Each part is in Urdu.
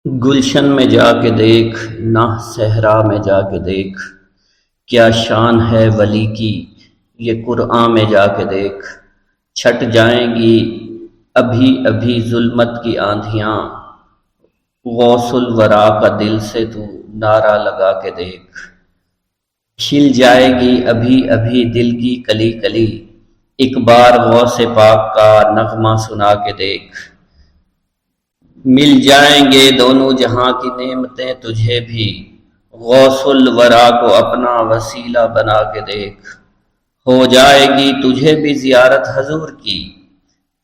گلشن میں جا کے دیکھ، نہ صحرا میں جا کے دیکھ، کیا شان ہے ولی کی یہ قرآن میں جا کے دیکھ۔ چھٹ جائیں گی ابھی ابھی ظلمت کی آندھیاں، غوث الورا کا دل سے تو نعرہ لگا کے دیکھ۔ کھل جائے گی ابھی ابھی دل کی کلی کلی، ایک بار غوث پاک کا نغمہ سنا کے دیکھ۔ مل جائیں گے دونوں جہاں کی نعمتیں تجھے بھی، غوث الورا کو اپنا وسیلہ بنا کے دیکھ۔ ہو جائے گی تجھے بھی زیارت حضور کی،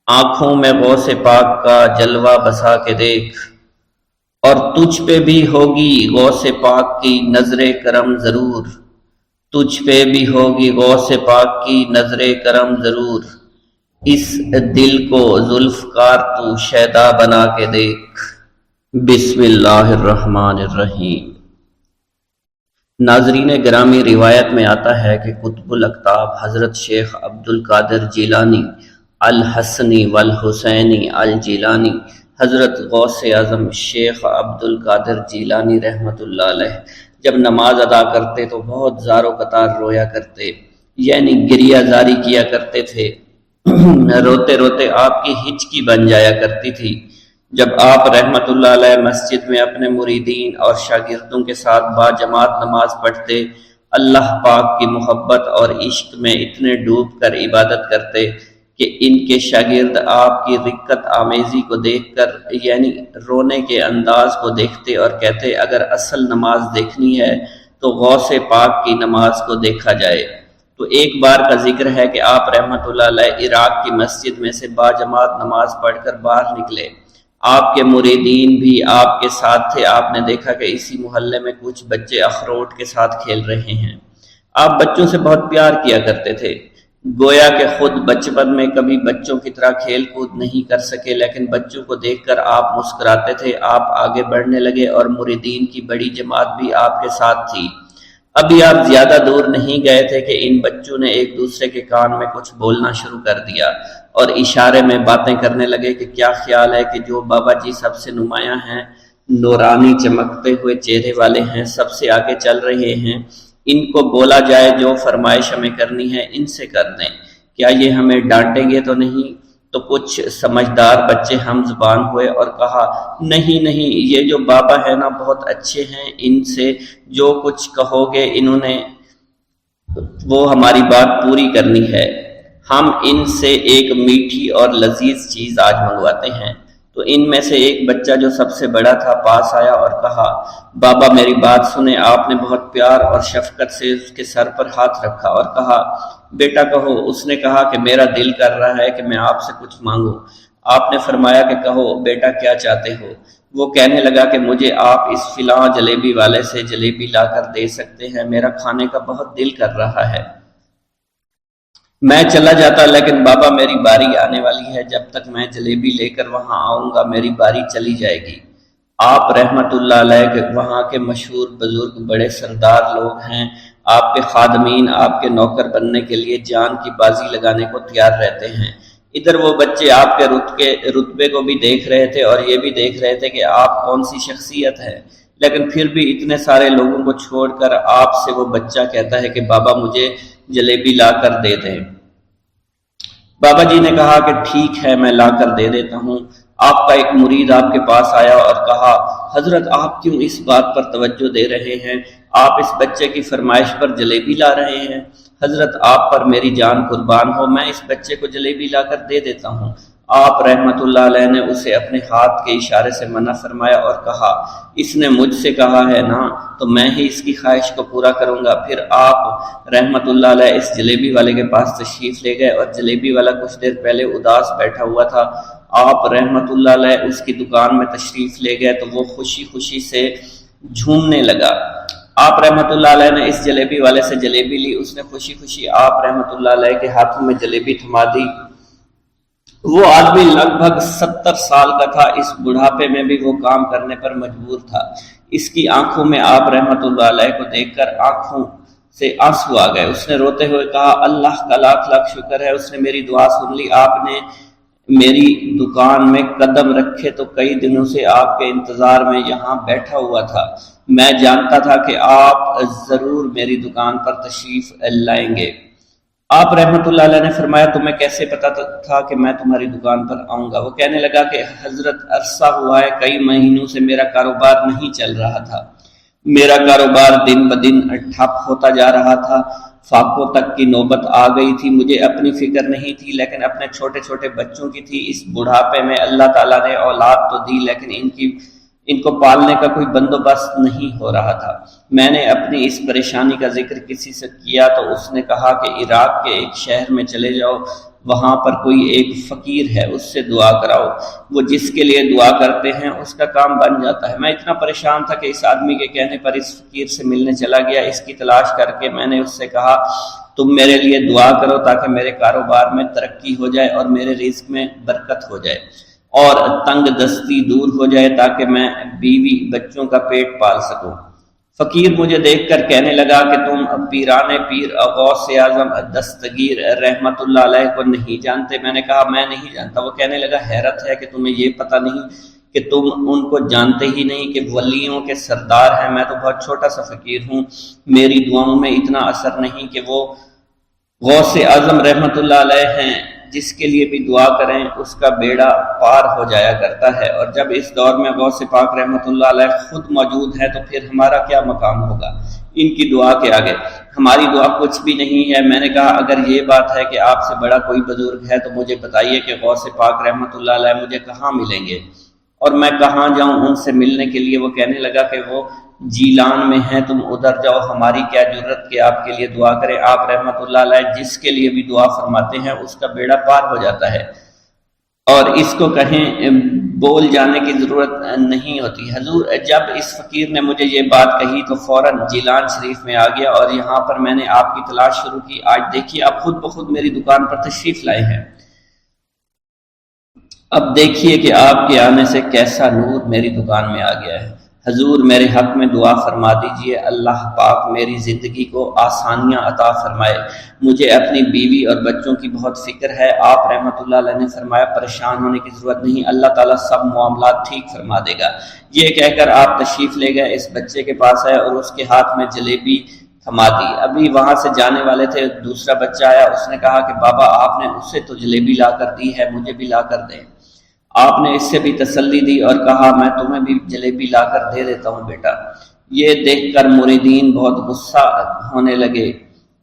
آنکھوں میں غوث پاک کا جلوہ بسا کے دیکھ۔ اور تجھ پہ بھی ہوگی غوث پاک کی نظر کرم ضرور، تجھ پہ بھی ہوگی غوث پاک کی نظر کرم ضرور۔ اس دل کو ذوالفقار تو شیدا بنا کے دیکھ۔ بسم اللہ الرحمن الرحیم۔ ناظرین گرامی، روایت میں آتا ہے کہ قطب الاقطاب حضرت شیخ عبد القادر جیلانی الحسنی والحسینی الجیلانی، حضرت غوث اعظم شیخ عبد القادر جیلانی رحمۃ اللہ علیہ جب نماز ادا کرتے تو بہت زار و قطار رویا کرتے، یعنی گریہ زاری کیا کرتے تھے۔ روتے روتے آپ کی ہچکی بن جایا کرتی تھی۔ جب آپ رحمت اللہ علیہ مسجد میں اپنے مریدین اور شاگردوں کے ساتھ باجماعت نماز پڑھتے، اللہ پاک کی محبت اور عشق میں اتنے ڈوب کر عبادت کرتے کہ ان کے شاگرد آپ کی رقت آمیزی کو دیکھ کر، یعنی رونے کے انداز کو دیکھتے اور کہتے اگر اصل نماز دیکھنی ہے تو غوث پاک کی نماز کو دیکھا جائے۔ تو ایک بار کا ذکر ہے کہ آپ رحمت اللہ علیہ عراق کی مسجد میں سے باجماعت نماز پڑھ کر باہر نکلے، آپ کے مریدین بھی آپ کے ساتھ تھے۔ آپ نے دیکھا کہ اسی محلے میں کچھ بچے اخروٹ کے ساتھ کھیل رہے ہیں۔ آپ بچوں سے بہت پیار کیا کرتے تھے، گویا کہ خود بچپن میں کبھی بچوں کی طرح کھیل کود نہیں کر سکے، لیکن بچوں کو دیکھ کر آپ مسکراتے تھے۔ آپ آگے بڑھنے لگے اور مریدین کی بڑی جماعت بھی آپ کے ساتھ تھی۔ ابھی آپ زیادہ دور نہیں گئے تھے کہ ان بچوں نے ایک دوسرے کے کان میں کچھ بولنا شروع کر دیا اور اشارے میں باتیں کرنے لگے کہ کیا خیال ہے کہ جو بابا جی سب سے نمایاں ہیں، نورانی چمکتے ہوئے چہرے والے ہیں، سب سے آگے چل رہے ہیں، ان کو بولا جائے جو فرمائش ہمیں کرنی ہے ان سے کر دیں، کیا یہ ہمیں ڈانٹیں گے تو نہیں؟ تو کچھ سمجھدار بچے ہم زبان ہوئے اور کہا نہیں نہیں، یہ جو بابا ہے نا بہت اچھے ہیں، ان سے جو کچھ کہو گے انہوں نے وہ ہماری بات پوری کرنی ہے، ہم ان سے ایک میٹھی اور لذیذ چیز آج منگواتے ہیں۔ تو ان میں سے ایک بچہ جو سب سے بڑا تھا پاس آیا اور کہا بابا میری بات سنیں۔ آپ نے بہت پیار اور شفقت سے اس کے سر پر ہاتھ رکھا اور کہا بیٹا کہو۔ اس نے کہا کہ میرا دل کر رہا ہے کہ میں آپ سے کچھ مانگوں۔ آپ نے فرمایا کہ کہو بیٹا کیا چاہتے ہو؟ وہ کہنے لگا کہ مجھے آپ اس فلاں جلیبی والے سے جلیبی لا کر دے سکتے ہیں، میرا کھانے کا بہت دل کر رہا ہے۔ میں چلا جاتا لیکن بابا میری باری آنے والی ہے، جب تک میں جلیبی لے کر وہاں آؤں گا میری باری چلی جائے گی۔ آپ رحمت اللہ علیہ کے وہاں کے مشہور بزرگ بڑے سردار لوگ ہیں، آپ کے خادمین آپ کے نوکر بننے کے لیے جان کی بازی لگانے کو تیار رہتے ہیں۔ ادھر وہ بچے آپ کے رتبے کو بھی دیکھ رہے تھے اور یہ بھی دیکھ رہے تھے کہ آپ کون سی شخصیت ہے، لیکن پھر بھی اتنے سارے لوگوں کو چھوڑ کر آپ سے وہ بچہ کہتا ہے کہ بابا مجھے جلیبی لا کر دے دیں۔ بابا جی نے کہا کہ ٹھیک ہے میں لا کر دے دیتا ہوں۔ آپ کا ایک مرید آپ کے پاس آیا اور کہا حضرت آپ کیوں اس بات پر توجہ دے رہے ہیں؟ آپ اس بچے کی فرمائش پر جلیبی لا رہے ہیں۔ حضرت آپ پر میری جان قربان ہو، میں اس بچے کو جلیبی لا کر دے دیتا ہوں۔ آپ رحمت اللہ علیہ نے اسے اپنے ہاتھ کے اشارے سے منع فرمایا اور کہا اس نے مجھ سے کہا ہے نا تو میں ہی اس کی خواہش کو پورا کروں گا۔ پھر آپ رحمت اللہ علیہ اس جلیبی والے کے پاس تشریف لے گئے اور جلیبی والا کچھ دیر پہلے اداس بیٹھا ہوا تھا۔ آپ رحمت اللہ علیہ اس کی دکان میں تشریف لے گئے تو وہ خوشی خوشی سے جھومنے لگا۔ آپ رحمت اللہ علیہ نے اس جلیبی والے سے جلیبی لی، اس نے خوشی خوشی آپ رحمت اللہ علیہ کے ہاتھوں میں جلیبی تھما دی۔ وہ آدمی لگ بھگ 70 سال کا تھا، اس بڑھاپے میں بھی وہ کام کرنے پر مجبور تھا۔ اس کی آنکھوں میں آپ رحمت اللہ علیہ کو دیکھ کر آنکھوں سے آنسو آ گئے۔ اس نے روتے ہوئے کہا اللہ کا لاکھ لاکھ شکر ہے، اس نے میری دعا سن لی، آپ نے میری دکان میں قدم رکھے تو کئی دنوں سے آپ کے انتظار میں یہاں بیٹھا ہوا تھا۔ میں جانتا تھا کہ آپ ضرور میری دکان پر تشریف لائیں گے۔ آپ رحمت اللہ علیہ نے فرمایا تمہیں کیسے پتا تھا کہ میں تمہاری دکان پر آؤں گا؟ وہ کہنے لگا کہ حضرت عرصہ ہوا ہے، کئی مہینوں سے میرا کاروبار نہیں چل رہا تھا، میرا کاروبار دن بدن ٹھپ ہوتا جا رہا تھا، فاقوں تک کی نوبت آ گئی تھی۔ مجھے اپنی فکر نہیں تھی لیکن اپنے چھوٹے چھوٹے بچوں کی تھی۔ اس بڑھاپے میں اللہ تعالیٰ نے اولاد تو دی لیکن ان کو پالنے کا کوئی بندوبست نہیں ہو رہا تھا۔ میں نے اپنی اس پریشانی کا ذکر کسی سے کیا تو اس نے کہا کہ عراق کے ایک شہر میں چلے جاؤ، وہاں پر کوئی ایک فقیر ہے، اس سے دعا کراؤ، وہ جس کے لیے دعا کرتے ہیں اس کا کام بن جاتا ہے۔ میں اتنا پریشان تھا کہ اس آدمی کے کہنے پر اس فقیر سے ملنے چلا گیا۔ اس کی تلاش کر کے میں نے اس سے کہا تم میرے لیے دعا کرو تاکہ میرے کاروبار میں ترقی ہو جائے اور میرے رزق میں برکت ہو جائے اور تنگ دستی دور ہو جائے تاکہ میں بیوی بچوں کا پیٹ پال سکوں۔ فقیر مجھے دیکھ کر کہنے لگا کہ تم پیران پیر غوث اعظم دستگیر رحمت اللہ علیہ کو نہیں جانتے؟ میں نے کہا میں نہیں جانتا۔ وہ کہنے لگا حیرت ہے کہ تمہیں یہ پتہ نہیں کہ تم ان کو جانتے ہی نہیں کہ ولیوں کے سردار ہیں۔ میں تو بہت چھوٹا سا فقیر ہوں، میری دعاؤں میں اتنا اثر نہیں کہ وہ غوث اعظم رحمت اللہ علیہ ہیں، جس کے لیے بھی دعا کریں اس کا بیڑا پار ہو جایا کرتا ہے، اور جب اس دور میں غوث پاک رحمت اللہ علیہ خود موجود ہے تو پھر ہمارا کیا مقام ہوگا ان کی دعا کے آگے؟ ہماری دعا کچھ بھی نہیں ہے۔ میں نے کہا اگر یہ بات ہے کہ آپ سے بڑا کوئی بزرگ ہے تو مجھے بتائیے کہ غوث پاک رحمت اللہ علیہ مجھے کہاں ملیں گے اور میں کہاں جاؤں ان سے ملنے کے لیے؟ وہ کہنے لگا کہ وہ جیلان میں ہیں، تم ادھر جاؤ، ہماری کیا جرت کہ آپ کے لیے دعا کریں۔ آپ رحمت اللہ علیہ جس کے لیے بھی دعا فرماتے ہیں اس کا بیڑا پار ہو جاتا ہے اور اس کو کہیں بول جانے کی ضرورت نہیں ہوتی۔ حضور جب اس فقیر نے مجھے یہ بات کہی تو فوراً جیلان شریف میں آ گیا اور یہاں پر میں نے آپ کی تلاش شروع کی۔ آج دیکھیے آپ خود بخود میری دکان پر تشریف لائے ہیں۔ اب دیکھیے کہ آپ کے آنے سے کیسا نور میری دکان میں آ گیا ہے۔ حضور میرے حق میں دعا فرما دیجئے، اللہ پاک میری زندگی کو آسانیاں عطا فرمائے، مجھے اپنی بیوی اور بچوں کی بہت فکر ہے۔ آپ رحمت اللہ علیہ نے فرمایا پریشان ہونے کی ضرورت نہیں، اللہ تعالیٰ سب معاملات ٹھیک فرما دے گا۔ یہ کہہ کر آپ تشریف لے گئے، اس بچے کے پاس آئے اور اس کے ہاتھ میں جلیبی تھما دی۔ ابھی وہاں سے جانے والے تھے، دوسرا بچہ آیا، اس نے کہا کہ بابا آپ نے اس سے تو جلیبی لا کر دی ہے، مجھے بھی لا کر دیں۔ آپ نے اس سے بھی تسلی دی اور کہا میں تمہیں بھی جلیبی لا کر دے دیتا ہوں بیٹا۔ یہ دیکھ کر مریدین بہت غصہ ہونے لگے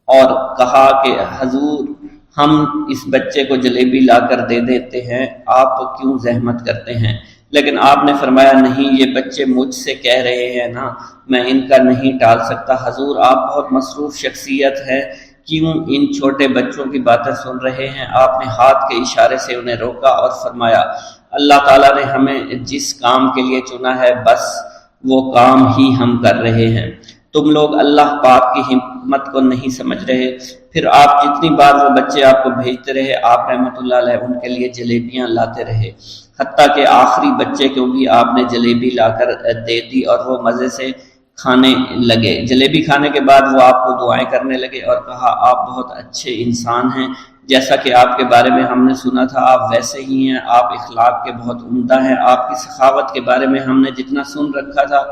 اور کہا کہ حضور ہم اس بچے کو جلیبی لا کر دے دیتے ہیں، آپ کیوں زحمت کرتے ہیں؟ لیکن آپ نے فرمایا نہیں، یہ بچے مجھ سے کہہ رہے ہیں نا، میں ان کا نہیں ٹال سکتا۔ حضور آپ بہت مصروف شخصیت ہے، کیوں ان چھوٹے بچوں کی باتیں سن رہے ہیں؟ آپ نے ہاتھ کے اشارے سے انہیں روکا اور فرمایا اللہ تعالیٰ نے ہمیں جس کام کے لیے چنا ہے بس وہ کام ہی ہم کر رہے ہیں، تم لوگ اللہ پاک کی حکمت کو نہیں سمجھ رہے۔ پھر آپ جتنی بار وہ بچے آپ کو بھیجتے رہے، آپ رحمت اللہ علیہ ان کے لیے جلیبیاں لاتے رہے، حتیٰ کہ آخری بچے کو بھی آپ نے جلیبی لا کر دے دی اور وہ مزے سے کھانے لگے۔ جلیبی کھانے کے بعد وہ آپ کو دعائیں کرنے لگے اور کہا آپ بہت اچھے انسان ہیں، جیسا کہ آپ کے بارے میں ہم نے سنا تھا آپ ویسے ہی ہیں، آپ اخلاق کے بہت عمدہ ہیں، آپ کی سخاوت کے بارے میں ہم نے جتنا سن رکھا تھا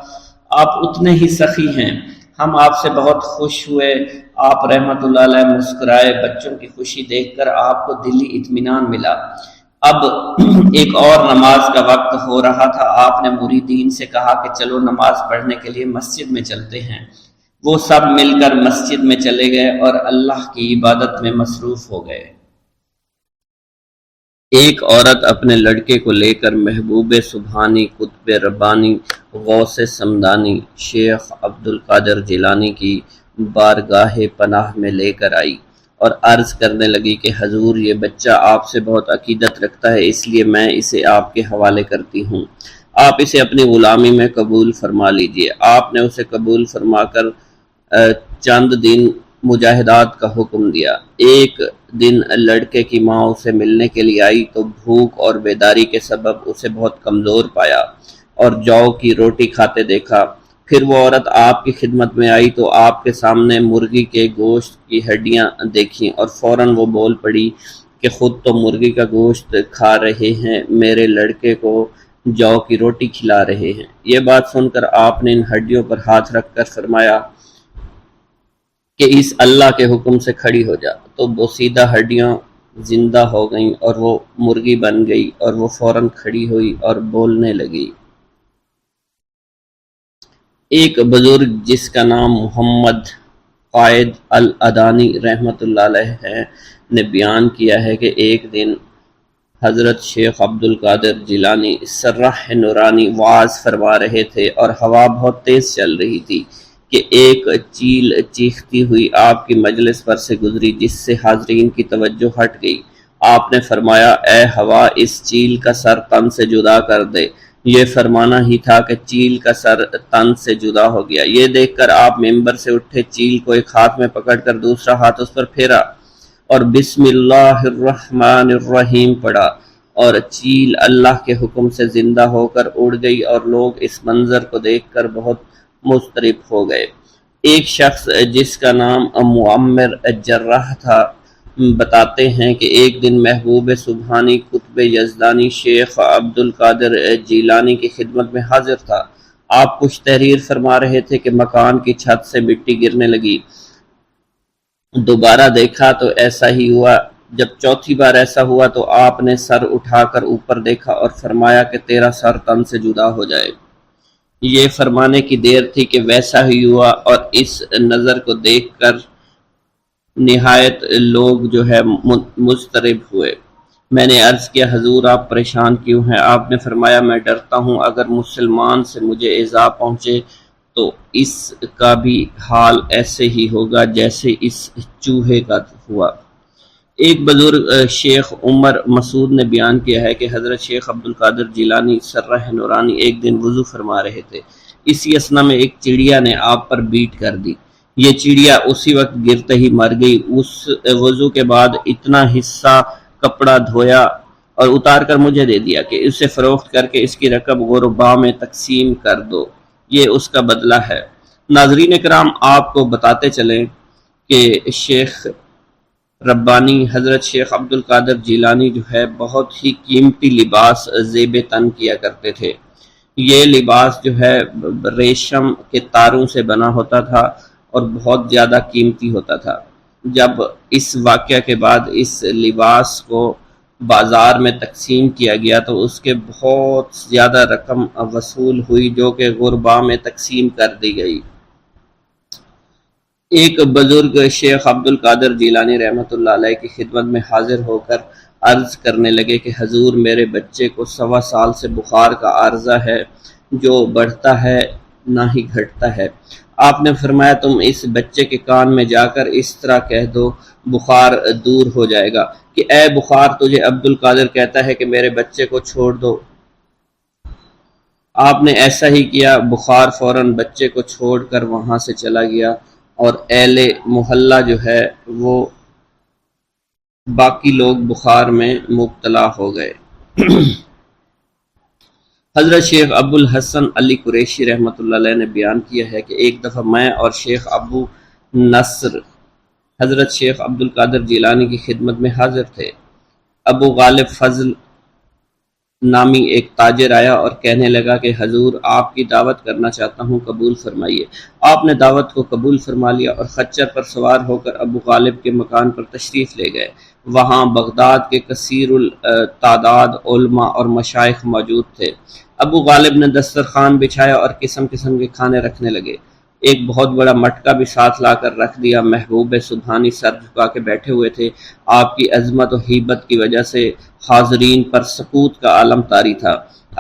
آپ اتنے ہی سخی ہیں، ہم آپ سے بہت خوش ہوئے۔ آپ رحمت اللہ علیہ مسکرائے، بچوں کی خوشی دیکھ کر آپ کو دلی اطمینان ملا۔ اب ایک اور نماز کا وقت ہو رہا تھا، آپ نے مریدین سے کہا کہ چلو نماز پڑھنے کے لیے مسجد میں چلتے ہیں۔ وہ سب مل کر مسجد میں چلے گئے اور اللہ کی عبادت میں مصروف ہو گئے۔ ایک عورت اپنے لڑکے کو لے کر محبوب سبحانی، قطب ربانی، غوث سمدانی، شیخ عبد القادر جیلانی کی بارگاہ پناہ میں لے کر آئی اور عرض کرنے لگی کہ حضور یہ بچہ آپ سے بہت عقیدت رکھتا ہے، اس لیے میں اسے آپ کے حوالے کرتی ہوں، آپ اسے اپنی غلامی میں قبول فرما لیجئے۔ آپ نے اسے قبول فرما کر چند دن مجاہدات کا حکم دیا۔ ایک دن لڑکے کی ماں اسے ملنے کے لیے آئی تو بھوک اور بیداری کے سبب اسے بہت کمزور پایا اور جو کی روٹی کھاتے دیکھا۔ پھر وہ عورت آپ کی خدمت میں آئی تو آپ کے سامنے مرغی کے گوشت کی ہڈیاں دیکھیں اور فوراً وہ بول پڑی کہ خود تو مرغی کا گوشت کھا رہے ہیں، میرے لڑکے کو جو کی روٹی کھلا رہے ہیں۔ یہ بات سن کر آپ نے ان ہڈیوں پر ہاتھ رکھ کر فرمایا کہ اس اللہ کے حکم سے کھڑی ہو جا، تو بوسیدہ ہڈیاں زندہ ہو گئیں اور وہ مرغی بن گئی، اور وہ فوراً کھڑی ہوئی اور بولنے لگی۔ ایک بزرگ جس کا نام محمد قائد الادانی رحمۃ اللہ علیہ ہے نے بیان کیا ہے کہ ایک دن حضرت شیخ عبد القادر جیلانی سرح نورانی وعظ فرما رہے تھے، اور ہوا بہت تیز چل رہی تھی کہ ایک چیل چیختی ہوئی آپ کی مجلس پر سے گزری، جس سے حاضرین کی توجہ ہٹ گئی۔ آپ نے فرمایا، اے ہوا، اس چیل کا سر تن سے جدا کر دے۔ یہ فرمانا ہی تھا کہ چیل کا سر تن سے جدا ہو گیا۔ یہ دیکھ کر آپ ممبر سے اٹھے، چیل کو ایک ہاتھ میں پکڑ کر دوسرا ہاتھ اس پر پھیرا اور بسم اللہ الرحمن الرحیم پڑھا، اور چیل اللہ کے حکم سے زندہ ہو کر اڑ گئی، اور لوگ اس منظر کو دیکھ کر بہت مضطرب ہو گئے۔ ایک شخص جس کا نام معمر جراح تھا بتاتے ہیں کہ ایک دن محبوب سبحانی قطب یزدانی شیخ عبد القادر جیلانی کی خدمت میں حاضر تھا۔ آپ کچھ تحریر فرما رہے تھے کہ مکان کی چھت سے مٹی گرنے لگی۔ دوبارہ دیکھا تو ایسا ہی ہوا۔ جب چوتھی بار ایسا ہوا تو آپ نے سر اٹھا کر اوپر دیکھا اور فرمایا کہ تیرا سر تن سے جدا ہو جائے۔ یہ فرمانے کی دیر تھی کہ ویسا ہی ہوا، اور اس نظر کو دیکھ کر نہایت لوگ جو ہے مضطرب ہوئے۔ میں نے عرض کیا، حضور آپ پریشان کیوں ہیں؟ آپ نے فرمایا، میں ڈرتا ہوں اگر مسلمان سے مجھے ایذا پہنچے تو اس کا بھی حال ایسے ہی ہوگا جیسے اس چوہے کا ہوا۔ ایک بزرگ شیخ عمر مسعود نے بیان کیا ہے کہ حضرت شیخ عبد القادر جیلانی سرح نورانی ایک دن وضو فرما رہے تھے۔ اسی اثنا میں ایک چڑیا نے آپ پر بیٹ کر دی۔ یہ چڑیا اسی وقت گرتے ہی مر گئی۔ اس وضو کے بعد اتنا حصہ کپڑا دھویا اور اتار کر مجھے دے دیا کہ اسے فروخت کر کے اس کی رقم غرباء میں تقسیم کر دو، یہ اس کا بدلہ ہے۔ ناظرین کرام، آپ کو بتاتے چلیں کہ شیخ ربانی حضرت شیخ عبد القادر جیلانی جو ہے بہت ہی قیمتی لباس زیب تن کیا کرتے تھے۔ یہ لباس جو ہے ریشم کے تاروں سے بنا ہوتا تھا اور بہت زیادہ قیمتی ہوتا تھا۔ جب اس واقعہ کے بعد اس لباس کو بازار میں تقسیم کیا گیا تو اس کے بہت زیادہ رقم وصول ہوئی، جو کہ غرباء میں تقسیم کر دی گئی۔ ایک بزرگ شیخ عبد القادر جیلانی رحمۃ اللہ علیہ کی خدمت میں حاضر ہو کر عرض کرنے لگے کہ حضور، میرے بچے کو 1.25 سال سے بخار کا عارضہ ہے، جو بڑھتا ہے نہ ہی گھٹتا ہے۔ آپ نے فرمایا، تم اس بچے کے کان میں جا کر اس طرح کہہ دو، بخار دور ہو جائے گا کہ اے بخار، تجھے عبد القادر کہتا ہے کہ میرے بچے کو چھوڑ دو۔ آپ نے ایسا ہی کیا۔ بخار فوراً بچے کو چھوڑ کر وہاں سے چلا گیا، اور اہل محلہ جو ہے وہ باقی لوگ بخار میں مبتلا ہو گئے۔ حضرت شیخ ابو الحسن علی قریشی رحمۃ اللہ علیہ نے بیان کیا ہے کہ ایک دفعہ میں اور شیخ ابو نصر حضرت شیخ عبد القادر جیلانی کی خدمت میں حاضر تھے۔ ابو غالب فضل نامی ایک تاجر آیا اور کہنے لگا کہ حضور، آپ کی دعوت کرنا چاہتا ہوں، قبول فرمائیے۔ آپ نے دعوت کو قبول فرما لیا اور خچر پر سوار ہو کر ابو غالب کے مکان پر تشریف لے گئے۔ وہاں بغداد کے کثیر التعداد علماء اور مشائخ موجود تھے۔ ابو غالب نے دسترخوان بچھایا اور قسم قسم کے کھانے رکھنے لگے۔ ایک بہت بڑا مٹکا بھی ساتھ لا کر رکھ دیا۔ محبوب سبحانی سر جھکا کے بیٹھے ہوئے تھے۔ آپ کی عظمت و ہیبت کی وجہ سے حاضرین پر سکوت کا عالم طاری تھا۔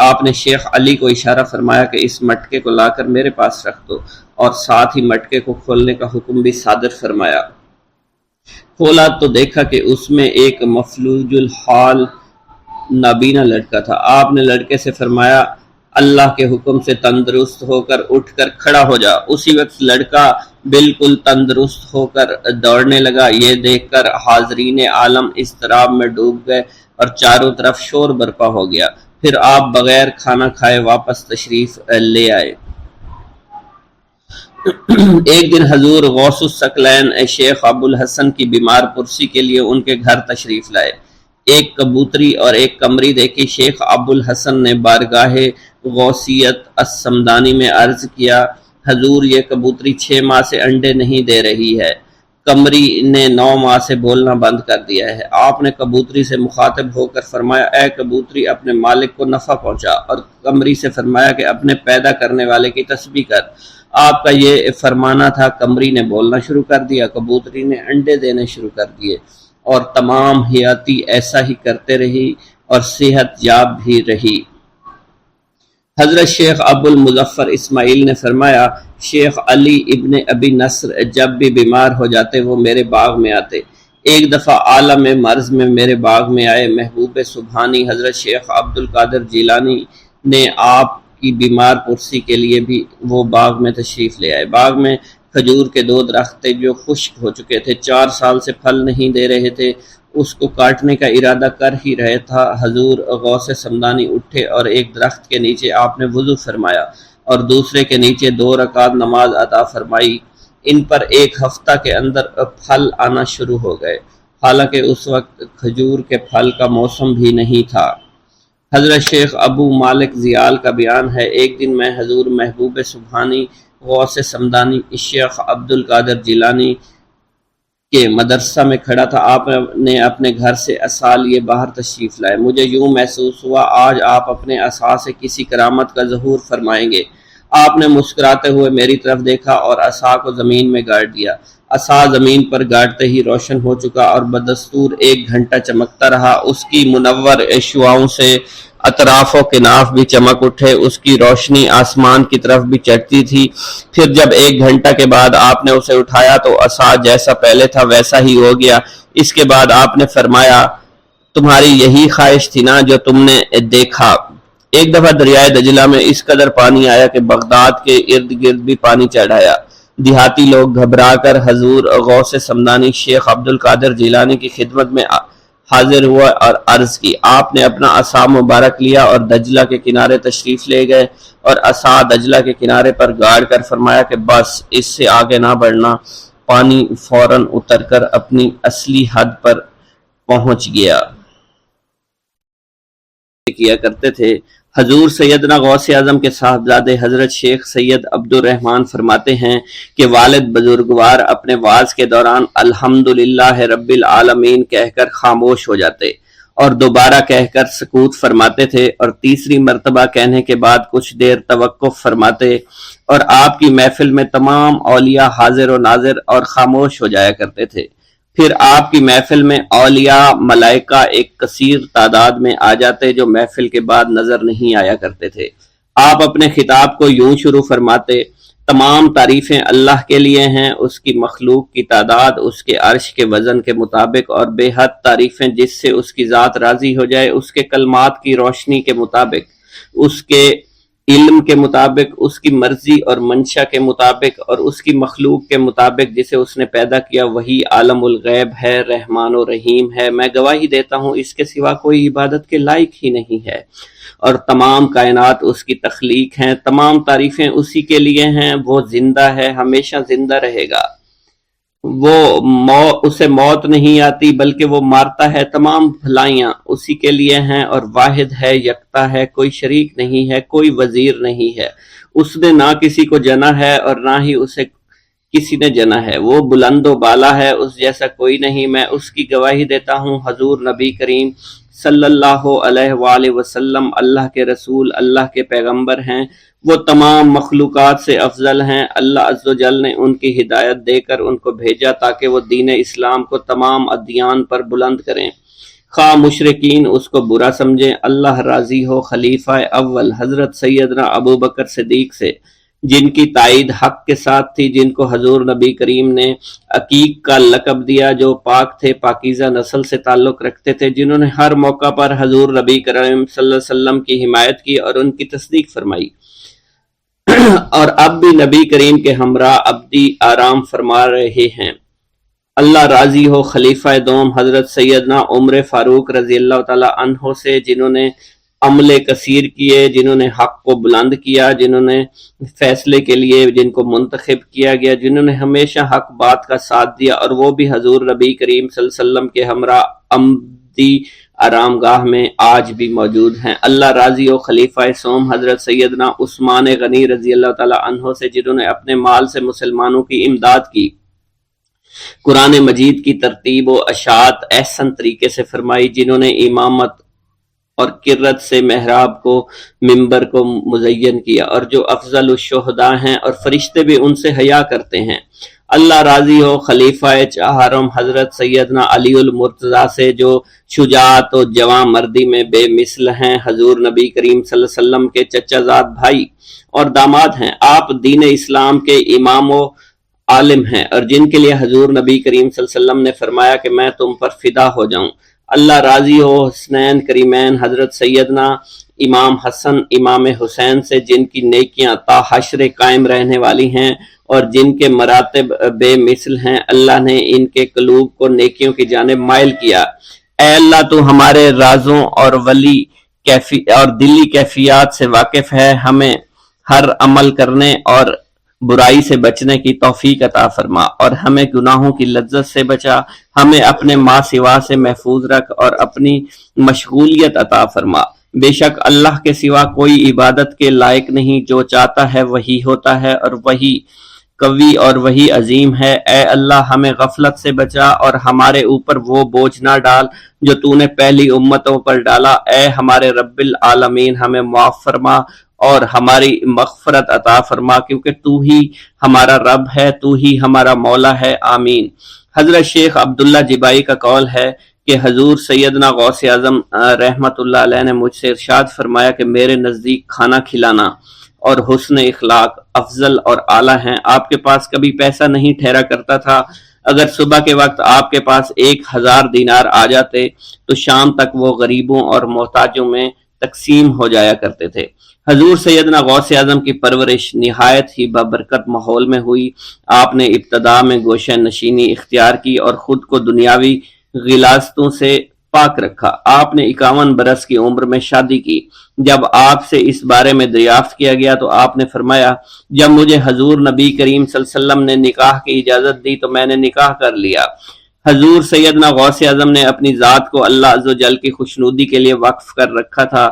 آپ نے شیخ علی کو اشارہ فرمایا کہ اس مٹکے کو لا کر میرے پاس رکھ دو، اور ساتھ ہی مٹکے کو کھولنے کا حکم بھی صادر فرمایا۔ کھولا تو دیکھا کہ اس میں ایک مفلوج الحال نابینا لڑکا تھا۔ آپ نے لڑکے سے فرمایا، اللہ کے حکم سے تندرست ہو کر اٹھ کر کھڑا ہو جا۔ اسی وقت لڑکا بالکل تندرست ہو کر دوڑنے لگا۔ یہ دیکھ کر حاضرین عالم اضطراب میں ڈوب گئے اور چاروں طرف شور برپا ہو گیا۔ پھر آپ بغیر کھانا کھائے واپس تشریف لے آئے۔ ایک دن حضور غوث الثقلین شیخ ابو الحسن کی بیمار پرسی کے لیے ان کے گھر تشریف لائے۔ ایک کبوتری اور ایک قمری دیکھی۔ شیخ ابو الحسن نے بارگاہ غوثیت السمدانی میں عرض کیا، حضور یہ کبوتری 6 ماہ سے انڈے نہیں دے رہی ہے۔ قمری نے 9 ماہ سے بولنا بند کر دیا ہے۔ آپ نے کبوتری سے مخاطب ہو کر فرمایا، اے کبوتری اپنے مالک کو نفع پہنچا، اور قمری سے فرمایا کہ اپنے پیدا کرنے والے کی تسبیح کر۔ آپ کا یہ فرمانا تھا۔ قمری نے بولنا شروع کر دیا، کبوتری نے انڈے دینے شروع کر دیے، اور تمام حیاتی ایسا ہی کرتے رہی اور صحت یاب بھی رہی۔ حضرت شیخ ابو المظفر اسماعیل نے فرمایا، شیخ علی ابن ابی نصر جب بھی بیمار ہو جاتے وہ میرے باغ میں آتے۔ ایک دفعہ عالم مرض میں میرے باغ میں آئے۔ محبوب سبحانی حضرت شیخ عبد القادر جیلانی نے آپ کی بیمار پرسی کے لیے بھی وہ باغ میں تشریف لے آئے۔ باغ میں کھجور کے 2 درخت تھے جو خشک ہو چکے تھے، 4 سال سے پھل نہیں دے رہے تھے۔ اس کو کاٹنے کا ارادہ کر ہی رہے تھا، حضور غوث سمدانی اٹھے اور ایک درخت کے نیچے آپ نے وضو فرمایا اور دوسرے کے نیچے 2 رکعت نماز عطا فرمائی۔ ان پر 1 ہفتہ کے اندر پھل آنا شروع ہو گئے، حالانکہ اس وقت کھجور کے پھل کا موسم بھی نہیں تھا۔ حضرت شیخ ابو مالک زیال کا بیان ہے، ایک دن میں حضور محبوب سبحانی غوث سمدانی شیخ عبد القادر جیلانی کے مدرسہ میں کھڑا تھا۔ آپ نے اپنے گھر سے عصا لیے باہر تشریف لائے۔ مجھے یوں محسوس ہوا آج آپ اپنے عصا سے کسی کرامت کا ظہور فرمائیں گے۔ آپ نے مسکراتے ہوئے میری طرف دیکھا اور عصا کو زمین میں گاڑ دیا۔ عصا زمین پر گاڑتے ہی روشن ہو چکا اور بدستور 1 گھنٹہ چمکتا رہا۔ اس کی منور شعاؤں سے اطراف و کناف بھی چمک اٹھے، اس کی روشنی آسمان کی طرف بھی چڑھتی تھی۔ پھر جب 1 گھنٹہ کے بعد آپ نے اسے اٹھایا تو عصا جیسا پہلے تھا ویسا ہی ہو گیا۔ اس کے بعد آپ نے فرمایا، تمہاری یہی خواہش تھی نا جو تم نے دیکھا۔ ایک دفعہ دریائے دجلہ میں اس قدر پانی آیا کہ بغداد کے ارد گرد بھی پانی چڑھ آیا۔ دیہاتی لوگ گھبرا کر حضور غوث سمدانی شیخ عبد القادر جیلانی کی خدمت میں حاضر ہوا اور عرض کی۔ آپ نے اپنا عصا مبارک لیا اور دجلہ کے کنارے تشریف لے گئے اور عصا دجلہ کے کنارے پر گاڑ کر فرمایا کہ بس اس سے آگے نہ بڑھنا۔ پانی فوراً اتر کر اپنی اصلی حد پر پہنچ گیا۔ کیا کرتے تھے۔ حضور سیدنا غوث اعظم کے صاحبزادے حضرت شیخ سید عبد الرحمن فرماتے ہیں کہ والد بزرگوار اپنے وعظ کے دوران الحمدللہ رب العالمین کہہ کر خاموش ہو جاتے اور دوبارہ کہہ کر سکوت فرماتے تھے، اور تیسری مرتبہ کہنے کے بعد کچھ دیر توقف فرماتے، اور آپ کی محفل میں تمام اولیاء حاضر و ناظر اور خاموش ہو جایا کرتے تھے۔ پھر آپ کی محفل میں اولیاء ملائکہ ایک کثیر تعداد میں آ جاتے جو محفل کے بعد نظر نہیں آیا کرتے تھے۔ آپ اپنے خطاب کو یوں شروع فرماتے، تمام تعریفیں اللہ کے لیے ہیں، اس کی مخلوق کی تعداد اس کے عرش کے وزن کے مطابق، اور بے حد تعریفیں جس سے اس کی ذات راضی ہو جائے، اس کے کلمات کی روشنی کے مطابق، اس کے علم کے مطابق، اس کی مرضی اور منشا کے مطابق، اور اس کی مخلوق کے مطابق جسے اس نے پیدا کیا وہی عالم الغیب ہے، رحمان و رحیم ہے۔ میں گواہی دیتا ہوں اس کے سوا کوئی عبادت کے لائق ہی نہیں ہے، اور تمام کائنات اس کی تخلیق ہیں، تمام تعریفیں اسی کے لیے ہیں۔ وہ زندہ ہے، ہمیشہ زندہ رہے گا، اسے موت نہیں آتی بلکہ وہ مارتا ہے۔ تمام بھلائیاں اسی کے لیے ہیں، اور واحد ہے، یکتا ہے، کوئی شریک نہیں ہے، کوئی وزیر نہیں ہے۔ اس نے نہ کسی کو جنا ہے اور نہ ہی اسے کسی نے جنا ہے، وہ بلند و بالا ہے، اس جیسا کوئی نہیں۔ میں اس کی گواہی دیتا ہوں حضور نبی کریم صلی اللہ علیہ وآلہ وسلم اللہ کے رسول، اللہ کے پیغمبر ہیں، وہ تمام مخلوقات سے افضل ہیں۔ اللہ عز و جل نے ان کی ہدایت دے کر ان کو بھیجا تاکہ وہ دین اسلام کو تمام ادیان پر بلند کریں، خواہ مشرکین اس کو برا سمجھیں۔ اللہ راضی ہو خلیفہ اول حضرت سیدنا ابو بکر صدیق سے، جن کی تائید حق کے ساتھ تھی، جن کو حضور نبی کریم نے عقیق کا لقب دیا، جو پاک تھے، پاکیزہ نسل سے تعلق رکھتے تھے، جنہوں نے ہر موقع پر حضور نبی کریم صلی اللہ علیہ وسلم کی حمایت کی اور ان کی تصدیق فرمائی، اور اب بھی نبی کریم کے ہمراہ ابدی آرام فرما رہے ہیں۔ اللہ راضی ہو خلیفہ دوم حضرت سیدنا عمر فاروق رضی اللہ تعالی عنہ سے، جنہوں نے عمل کثیر کیے، جنہوں نے حق کو بلند کیا، جنہوں نے فیصلے کے لیے جن کو منتخب کیا گیا، جنہوں نے ہمیشہ حق بات کا ساتھ دیا، اور وہ بھی حضور نبی کریم صلی اللہ علیہ وسلم کے ہمراہ عمدی آرام گاہ میں آج بھی موجود ہیں۔ اللہ راضی ہو خلیفہ سوم حضرت سیدنا عثمان غنی رضی اللہ تعالی عنہ سے، جنہوں نے اپنے مال سے مسلمانوں کی امداد کی، قرآن مجید کی ترتیب و اشاعت احسن طریقے سے فرمائی، جنہوں نے امامت اور کرت سے محراب کو منبر کو مزین کیا، اور جو افضل الشہداء ہیں اور فرشتے بھی ان سے حیا کرتے ہیں۔ اللہ راضی ہو خلیفہ چہارم حضرت سیدنا علی المرتضیٰ سے، جو شجاعت و جواں مردی میں بے مثل ہیں، حضور نبی کریم صلی اللہ علیہ وسلم کے چچا زاد بھائی اور داماد ہیں۔ آپ دین اسلام کے امام و عالم ہیں، اور جن کے لیے حضور نبی کریم صلی اللہ علیہ وسلم نے فرمایا کہ میں تم پر فدا ہو جاؤں۔ اللہ راضی ہو حسنین کریمین حضرت سیدنا امام حسن امام حسین سے، جن کی نیکیاں تا حشر قائم رہنے والی ہیں اور جن کے مراتب بے مثل ہیں۔ اللہ نے ان کے قلوب کو نیکیوں کی جانب مائل کیا۔ اے اللہ تو ہمارے رازوں اور دلی کیفیات سے واقف ہے، ہمیں ہر عمل کرنے اور برائی سے بچنے کی توفیق عطا فرما، اور ہمیں گناہوں کی لذت سے بچا، ہمیں اپنے ما سوا سے محفوظ رکھ اور اپنی مشغولیت عطا فرما۔ بے شک اللہ کے سوا کوئی عبادت کے لائق نہیں، جو چاہتا ہے وہی ہوتا ہے، اور وہی قوی اور وہی عظیم ہے۔ اے اللہ ہمیں غفلت سے بچا اور ہمارے اوپر وہ بوجھ نہ ڈال جو تو نے پہلی امتوں پر ڈالا۔ اے ہمارے رب العالمین ہمیں معاف فرما اور ہماری مغفرت عطا فرما، کیونکہ تو ہی ہمارا رب ہے، تو ہی ہمارا مولا ہے، آمین۔ حضرت شیخ عبداللہ جبائی کا قول ہے کہ حضور سیدنا غوث اعظم رحمت اللہ علیہ نے مجھ سے ارشاد فرمایا کہ میرے نزدیک کھانا کھلانا اور حسن اخلاق افضل اور اعلیٰ ہیں۔ آپ کے پاس کبھی پیسہ نہیں ٹھہرا کرتا تھا، اگر صبح کے وقت آپ کے پاس 1000 دینار آ جاتے تو شام تک وہ غریبوں اور محتاجوں میں تقسیم ہو جایا کرتے تھے۔ حضور سیدنا غوث اعظم کی پرورش نہایت ہی بابرکت ماحول میں ہوئی۔ آپ نے ابتدا میں گوشہ نشینی اختیار کی اور خود کو دنیاوی غلاظتوں سے پاک رکھا۔ آپ نے 51 برس کی عمر میں شادی کی۔ جب آپ سے اس بارے میں دریافت کیا گیا تو آپ نے فرمایا، جب مجھے حضور نبی کریم صلی اللہ علیہ وسلم نے نکاح کی اجازت دی تو میں نے نکاح کر لیا۔ حضور سیدنا غوث اعظم نے اپنی ذات کو اللہ عز و جل کی خوشنودی کے لیے وقف کر رکھا تھا۔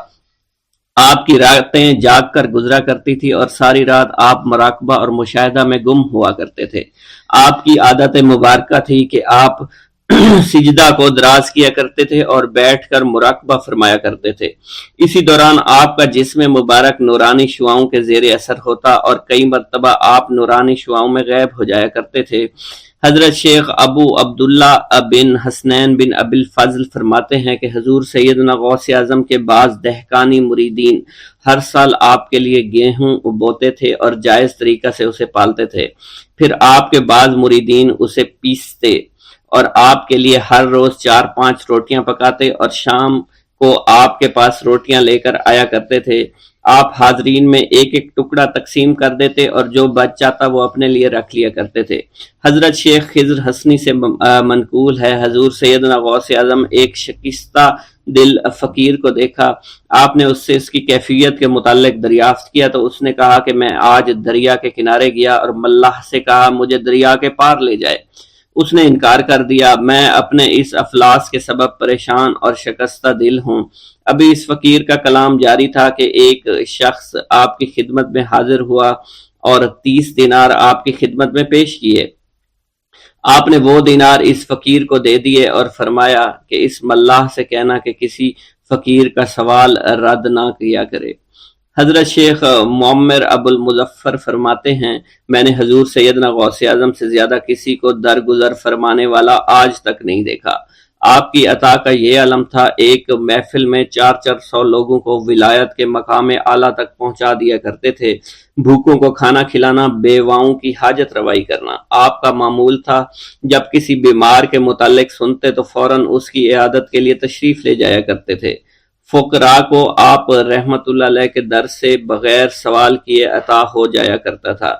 آپ کی راتیں جاگ کر گزرا کرتی تھی اور ساری رات آپ مراقبہ اور مشاہدہ میں گم ہوا کرتے تھے۔ آپ کی عادت مبارکہ تھی کہ آپ سجدہ کو دراز کیا کرتے تھے اور بیٹھ کر مراقبہ فرمایا کرتے تھے۔ اسی دوران آپ کا جسم مبارک نورانی شعاؤں کے زیر اثر ہوتا اور کئی مرتبہ آپ نورانی شعاؤں میں غائب ہو جایا کرتے تھے۔ حضرت شیخ ابو عبداللہ بن حسنین بن ابی الفضل فرماتے ہیں کہ حضور سیدنا غوث اعظم کے بعض دہقانی مریدین ہر سال آپ کے لیے گیہوں بوتے تھے اور جائز طریقہ سے اسے پالتے تھے۔ پھر آپ کے بعض مریدین اسے پیستے اور آپ کے لیے ہر روز 4-5 روٹیاں پکاتے اور شام کو آپ کے پاس روٹیاں لے کر آیا کرتے تھے۔ آپ حاضرین میں ایک ایک ٹکڑا تقسیم کر دیتے اور جو بچ جاتا وہ اپنے لیے رکھ لیا کرتے تھے۔ حضرت شیخ خضر حسنی سے منقول ہے، حضور سیدنا غوث اعظم ایک شکستہ دل فقیر کو دیکھا۔ آپ نے اس سے اس کی کیفیت کے متعلق دریافت کیا تو اس نے کہا کہ میں آج دریا کے کنارے گیا اور ملاح سے کہا مجھے دریا کے پار لے جائے۔ اس نے انکار کر دیا۔ میں اپنے اس افلاس کے سبب پریشان اور شکستہ دل ہوں۔ ابھی اس فقیر کا کلام جاری تھا کہ ایک شخص آپ کی خدمت میں حاضر ہوا اور 30 دینار آپ کی خدمت میں پیش کیے۔ آپ نے وہ دینار اس فقیر کو دے دیے اور فرمایا کہ اس ملاح سے کہنا کہ کسی فقیر کا سوال رد نہ کیا کرے۔ حضرت شیخ معمر ابو المظفر فرماتے ہیں، میں نے حضور سیدنا غوث اعظم سے زیادہ کسی کو درگزر فرمانے والا آج تک نہیں دیکھا۔ آپ کی عطا کا یہ علم تھا، ایک محفل میں 400 لوگوں کو ولایت کے مقام اعلیٰ تک پہنچا دیا کرتے تھے، بھوکوں کو کھانا کھلانا، بیواؤں کی حاجت روائی کرنا۔ آپ کا معمول تھا جب کسی بیمار کے متعلق سنتے تو فوراً اس کی عیادت کے لیے تشریف لے جایا کرتے تھے۔ فقراء کو آپ رحمت اللہ علیہ کے در سے بغیر سوال کیے عطا ہو جایا کرتا تھا۔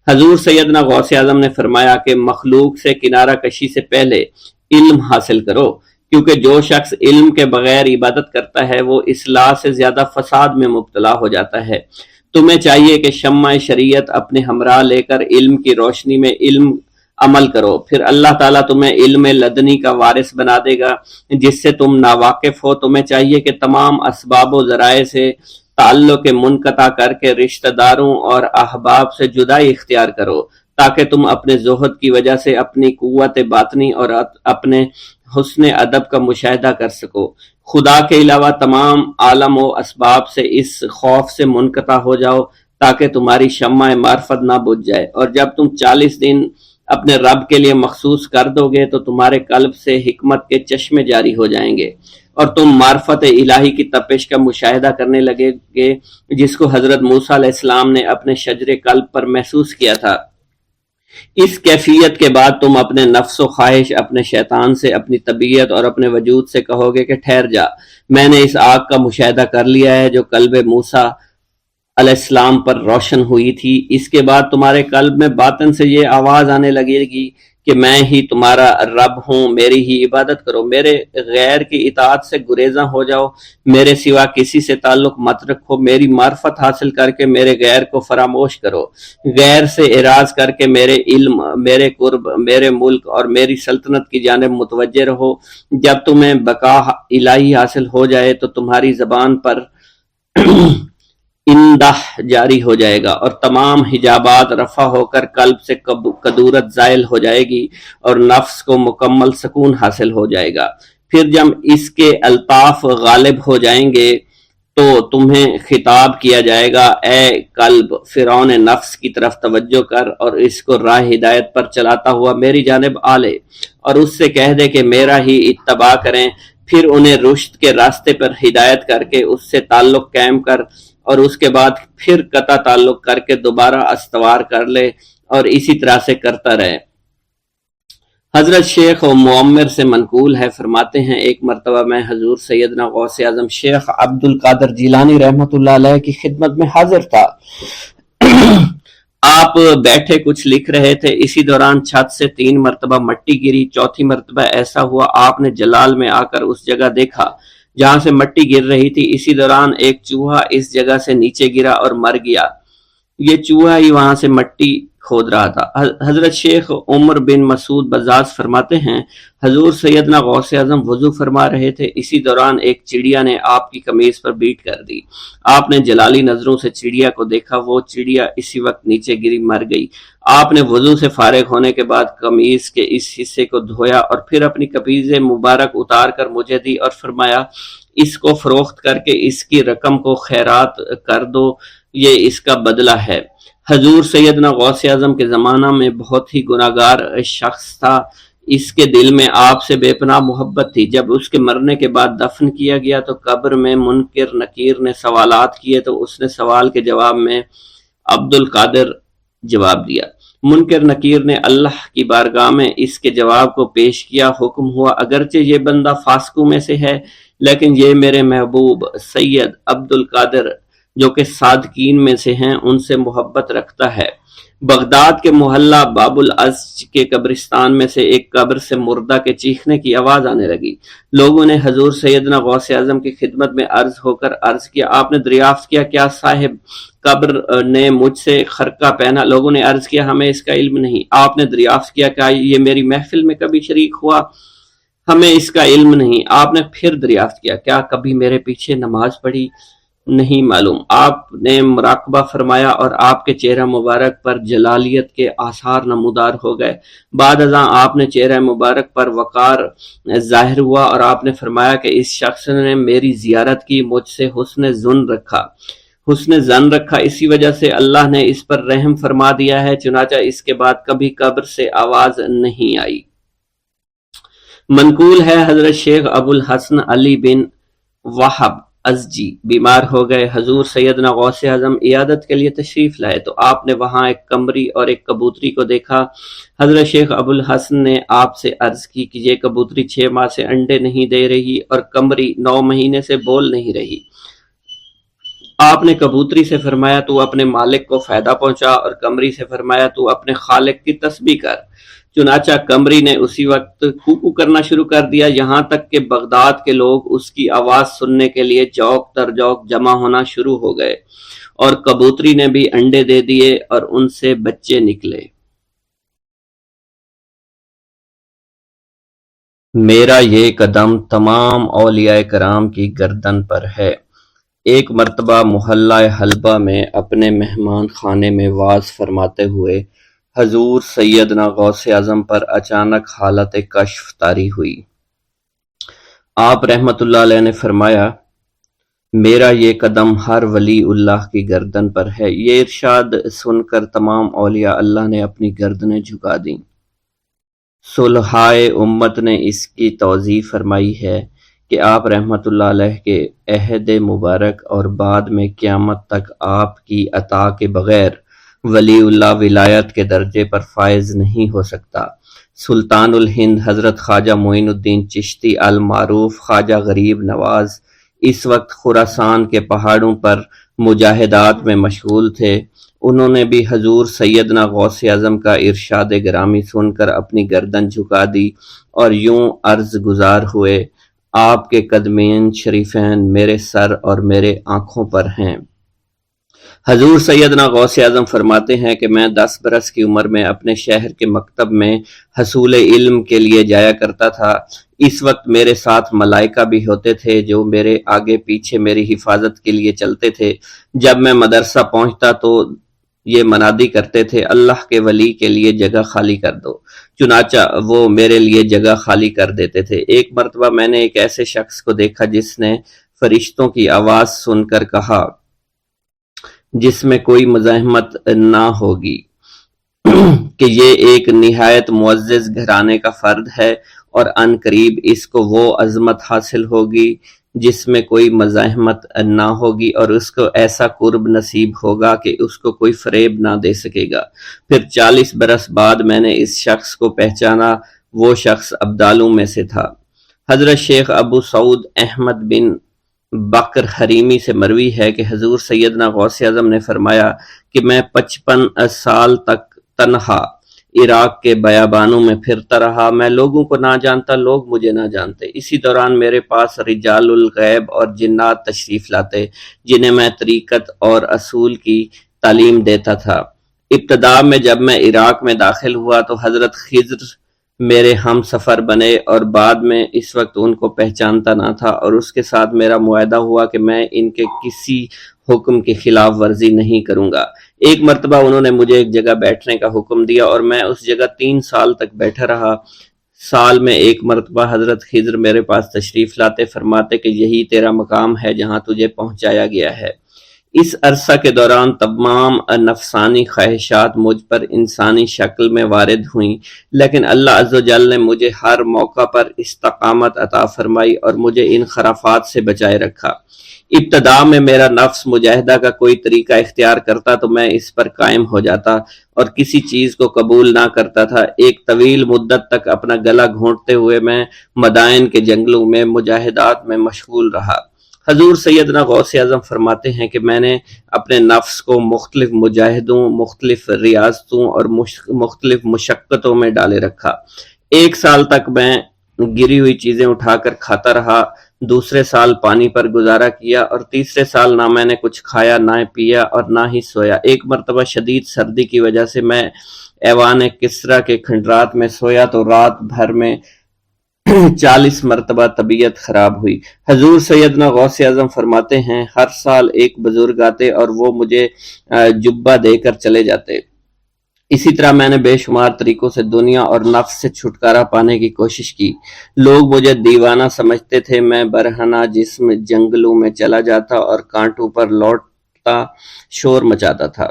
حضور سیدنا غوث اعظم نے فرمایا کہ مخلوق سے کنارہ کشی سے پہلے علم حاصل کرو، کیونکہ جو شخص علم کے بغیر عبادت کرتا ہے وہ اصلاح سے زیادہ فساد میں مبتلا ہو جاتا ہے۔ تمہیں چاہیے کہ شمع شریعت اپنے ہمراہ لے کر علم کی روشنی میں علم عمل کرو، پھر اللہ تعالیٰ تمہیں علم لدنی کا وارث بنا دے گا جس سے تم ناواقف ہو۔ تمہیں چاہیے کہ تمام اسباب و ذرائع سے تعلق منقطع کر کے رشتہ داروں اور احباب سے جدائی اختیار کرو تاکہ تم اپنے زہد کی وجہ سے اپنی قوت باطنی اور اپنے حسن ادب کا مشاہدہ کر سکو۔ خدا کے علاوہ تمام عالم و اسباب سے اس خوف سے منقطع ہو جاؤ تاکہ تمہاری شمع معرفت نہ بجھ جائے، اور جب تم 40 دن اپنے رب کے لیے مخصوص کر دو گے تو تمہارے قلب سے حکمت کے چشمے جاری ہو جائیں گے اور تم معرفت الہی کی تپش کا مشاہدہ کرنے لگے گے جس کو حضرت موسیٰ علیہ السلام نے اپنے شجر قلب پر محسوس کیا تھا۔ اس کیفیت کے بعد تم اپنے نفس و خواہش، اپنے شیطان سے، اپنی طبیعت اور اپنے وجود سے کہو گے کہ ٹھہر جا، میں نے اس آگ کا مشاہدہ کر لیا ہے جو قلب موسیٰ علیہ السلام پر روشن ہوئی تھی۔ اس کے بعد تمہارے قلب میں باطن سے یہ آواز آنے لگے گی کہ میں ہی تمہارا رب ہوں، میری ہی عبادت کرو، میرے غیر کی اطاعت سے گریزاں ہو جاؤ، میرے سوا کسی سے تعلق مت رکھو، میری معرفت حاصل کر کے میرے غیر کو فراموش کرو، غیر سے اعراض کر کے میرے علم، میرے قرب، میرے ملک اور میری سلطنت کی جانب متوجہ رہو۔ جب تمہیں بقا الہی حاصل ہو جائے تو تمہاری زبان پر اندہ جاری ہو جائے گا اور تمام حجابات رفع ہو کر قلب سے کدورت زائل ہو جائے گی اور نفس کو مکمل سکون حاصل ہو جائے گا۔ پھر جب اس کے الطاف غالب ہو جائیں گے تو تمہیں خطاب کیا جائے گا، اے قلب، فرعون نفس کی طرف توجہ کر اور اس کو راہ ہدایت پر چلاتا ہوا میری جانب آ لے اور اس سے کہہ دے کہ میرا ہی اتباع کریں، پھر انہیں رشد کے راستے پر ہدایت کر کے اس سے تعلق قائم کر اور اس کے بعد پھر قطع تعلق کر کے دوبارہ استوار کر لے اور اسی طرح سے کرتا رہے۔ حضرت شیخ و معمر سے منقول ہے، فرماتے ہیں ایک مرتبہ میں حضور سیدنا غوث اعظم شیخ عبد القادر جیلانی رحمۃ اللہ علیہ کی خدمت میں حاضر تھا۔ آپ بیٹھے کچھ لکھ رہے تھے، اسی دوران چھت سے 3 مرتبہ مٹی گری، چوتھی مرتبہ ایسا ہوا آپ نے جلال میں آ کر اس جگہ دیکھا جہاں سے مٹی گر رہی تھی۔ اسی دوران ایک چوہا اس جگہ سے نیچے گرا اور مر گیا، یہ چوہا ہی وہاں سے مٹی کھود رہا تھا۔ حضرت شیخ عمر بن مسعود بزاز فرماتے ہیں حضور سیدنا غوث اعظم وضو فرما رہے تھے، اسی دوران ایک چڑیا نے آپ کی قمیض پر بیٹ کر دی۔ آپ نے جلالی نظروں سے چڑیا کو دیکھا، وہ چڑیا اسی وقت نیچے گری مر گئی۔ آپ نے وضو سے فارغ ہونے کے بعد قمیض کے اس حصے کو دھویا اور پھر اپنی قمیض مبارک اتار کر مجھے دی اور فرمایا اس کو فروخت کر کے اس کی رقم کو خیرات کر دو، یہ اس کا بدلہ ہے۔ حضور سیدنا غوث اعظم کے زمانہ میں بہت ہی گناہگار شخص تھا، اس کے دل میں آپ سے بے پناہ محبت تھی۔ جب اس کے مرنے کے بعد دفن کیا گیا تو قبر میں منکر نکیر نے سوالات کیے تو اس نے سوال کے جواب میں عبد القادر جواب دیا۔ منکر نکیر نے اللہ کی بارگاہ میں اس کے جواب کو پیش کیا، حکم ہوا اگرچہ یہ بندہ فاسقوں میں سے ہے لیکن یہ میرے محبوب سید عبد القادر جو کہ صادقین میں سے ہیں ان سے محبت رکھتا ہے۔ بغداد کے محلہ باب العز کے قبرستان میں سے ایک قبر سے مردہ کے چیخنے کی آواز آنے لگی۔ لوگوں نے حضور سیدنا غوث اعظم کی خدمت میں عرض ہو کر عرض کیا، آپ نے دریافت کیا کیا صاحب قبر نے مجھ سے خرقہ پہنا؟ لوگوں نے عرض کیا ہمیں اس کا علم نہیں۔ آپ نے دریافت کیا کیا یہ میری محفل میں کبھی شریک ہوا؟ ہمیں اس کا علم نہیں۔ آپ نے پھر دریافت کیا کیا کبھی میرے پیچھے نماز پڑھی؟ نہیں معلوم۔ آپ نے مراقبہ فرمایا اور آپ کے چہرہ مبارک پر جلالیت کے آثار نمودار ہو گئے۔ بعد ازاں آپ نے چہرہ مبارک پر وقار ظاہر ہوا اور آپ نے فرمایا کہ اس شخص نے میری زیارت کی، مجھ سے حسن ظن رکھا، اسی وجہ سے اللہ نے اس پر رحم فرما دیا ہے، چنانچہ اس کے بعد کبھی قبر سے آواز نہیں آئی۔ منقول ہے حضرت شیخ ابو الحسن علی بن وہب ازجی بیمار ہو گئے، حضور سیدنا غوث اعظم عیادت کے لیے تشریف لائے تو آپ نے وہاں ایک قمری اور ایک کبوتری کو دیکھا۔ حضرت شیخ ابو الحسن نے آپ سے عرض کی کہ یہ کبوتری 6 ماہ سے انڈے نہیں دے رہی اور قمری 9 مہینے سے بول نہیں رہی۔ آپ نے کبوتری سے فرمایا تو اپنے مالک کو فائدہ پہنچا اور قمری سے فرمایا تو اپنے خالق کی تسبیح کر۔ چنانچہ قمری نے اسی وقت کوکو کرنا شروع کر دیا، یہاں تک کہ بغداد کے لوگ اس کی آواز سننے کے لیے جوق در جوق جمع ہونا شروع ہو گئے اور کبوتری نے بھی انڈے دے دیے اور ان سے بچے نکلے۔ میرا یہ قدم تمام اولیاء کرام کی گردن پر ہے۔ ایک مرتبہ محلہ حلبہ میں اپنے مہمان خانے میں وعظ فرماتے ہوئے حضور سیدنا غوث اعظم پر اچانک حالت کشف طاری ہوئی۔ آپ رحمت اللہ علیہ نے فرمایا، میرا یہ قدم ہر ولی اللہ کی گردن پر ہے۔ یہ ارشاد سن کر تمام اولیاء اللہ نے اپنی گردنیں جھکا دیں۔ صلحائے امت نے اس کی توضیح فرمائی ہے کہ آپ رحمت اللہ علیہ کے عہد مبارک اور بعد میں قیامت تک آپ کی عطا کے بغیر ولی اللہ ولایت کے درجے پر فائز نہیں ہو سکتا۔ سلطان الہند حضرت خواجہ معین الدین چشتی المعروف خواجہ غریب نواز اس وقت خراسان کے پہاڑوں پر مجاہدات میں مشغول تھے۔ انہوں نے بھی حضور سیدنا غوث اعظم کا ارشاد گرامی سن کر اپنی گردن جھکا دی اور یوں عرض گزار ہوئے، آپ کے قدمین شریفین میرے سر اور میرے آنکھوں پر ہیں۔ حضور سیدنا غوث اعظم فرماتے ہیں کہ میں 10 برس کی عمر میں اپنے شہر کے مکتب میں حصول علم کے لیے جایا کرتا تھا۔ اس وقت میرے ساتھ ملائکہ بھی ہوتے تھے جو میرے آگے پیچھے میری حفاظت کے لیے چلتے تھے۔ جب میں مدرسہ پہنچتا تو یہ منادی کرتے تھے، اللہ کے ولی کے لیے جگہ خالی کر دو۔ چنانچہ وہ میرے لیے جگہ خالی کر دیتے تھے۔ ایک مرتبہ میں نے ایک ایسے شخص کو دیکھا جس نے فرشتوں کی آواز سن کر کہا، جس میں کوئی مزاحمت نہ ہوگی، کہ یہ ایک نہایت معزز گھرانے کا فرد ہے اور عن قریب اس کو وہ عظمت حاصل ہوگی جس میں کوئی مزاحمت نہ ہوگی، اور اس کو ایسا قرب نصیب ہوگا کہ اس کو کوئی فریب نہ دے سکے گا۔ پھر 40 برس بعد میں نے اس شخص کو پہچانا، وہ شخص ابدالوں میں سے تھا۔ حضرت شیخ ابو سعود احمد بن بکر حریمی سے مروی ہے کہ حضور سیدنا غوث اعظم نے فرمایا کہ میں 55 سال تک تنہا عراق کے بیابانوں میں پھرتا رہا، میں لوگوں کو نہ جانتا، لوگ مجھے نہ جانتے۔ اسی دوران میرے پاس رجال الغیب اور جنات تشریف لاتے جنہیں میں طریقت اور اصول کی تعلیم دیتا تھا۔ ابتدا میں جب میں عراق میں داخل ہوا تو حضرت خضر میرے ہم سفر بنے اور بعد میں اس وقت ان کو پہچانتا نہ تھا، اور اس کے ساتھ میرا معاہدہ ہوا کہ میں ان کے کسی حکم کی خلاف ورزی نہیں کروں گا۔ ایک مرتبہ انہوں نے مجھے ایک جگہ بیٹھنے کا حکم دیا اور میں اس جگہ 3 سال تک بیٹھا رہا۔ سال میں ایک مرتبہ حضرت خضر میرے پاس تشریف لاتے، فرماتے کہ یہی تیرا مقام ہے جہاں تجھے پہنچایا گیا ہے۔ اس عرصہ کے دوران تمام نفسانی خواہشات مجھ پر انسانی شکل میں وارد ہوئیں، لیکن اللہ عز و جل نے مجھے ہر موقع پر استقامت عطا فرمائی اور مجھے ان خرافات سے بچائے رکھا۔ ابتدا میں میرا نفس مجاہدہ کا کوئی طریقہ اختیار کرتا تو میں اس پر قائم ہو جاتا اور کسی چیز کو قبول نہ کرتا تھا۔ ایک طویل مدت تک اپنا گلا گھونٹتے ہوئے میں مدائن کے جنگلوں میں مجاہدات میں مشغول رہا۔ حضور سیدنا غوث اعظم فرماتے ہیں کہ میں نے اپنے نفس کو مختلف مجاہدوں، مختلف ریاضتوں اور مختلف مشقتوں میں ڈالے رکھا۔ 1 سال تک میں گری ہوئی چیزیں اٹھا کر کھاتا رہا، دوسرے سال پانی پر گزارا کیا، اور تیسرے سال نہ میں نے کچھ کھایا، نہ پیا اور نہ ہی سویا۔ ایک مرتبہ شدید سردی کی وجہ سے میں ایوان کسریٰ کے کھنڈرات میں سویا تو رات بھر میں 40 مرتبہ طبیعت خراب ہوئی۔ حضور سیدنا غوث اعظم فرماتے ہیں، ہر سال ایک بزرگ آتے اور وہ مجھے جبہ دے کر چلے جاتے۔ اسی طرح میں نے بے شمار طریقوں سے دنیا اور نفس سے چھٹکارا پانے کی کوشش کی۔ لوگ مجھے دیوانہ سمجھتے تھے۔ میں برہنہ جسم جنگلوں میں چلا جاتا اور کانٹوں پر لوٹتا شور مچاتا تھا۔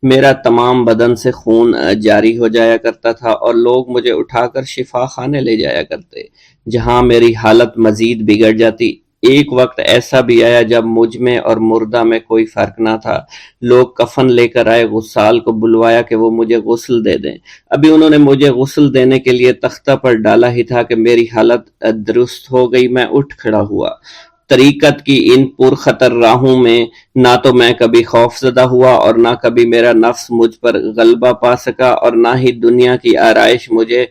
میرا تمام بدن سے خون جاری ہو جایا کرتا تھا اور لوگ مجھے اٹھا کر شفا خانے لے جایا کرتے، جہاں میری حالت مزید بگڑ جاتی۔ ایک وقت ایسا بھی آیا جب مجھ میں اور مردہ میں کوئی فرق نہ تھا۔ لوگ کفن لے کر آئے، غسال کو بلوایا کہ وہ مجھے غسل دے دیں۔ ابھی انہوں نے مجھے غسل دینے کے لیے تختہ پر ڈالا ہی تھا کہ میری حالت درست ہو گئی۔ میں اٹھ کھڑا ہوا۔ طریقت کی ان پرخطر راہوں میں نہ تو میں کبھی خوف زدہ ہوا اور نہ کبھی میرا نفس مجھ پر غلبہ پا سکا، اور نہ ہی دنیا کی آرائش مجھے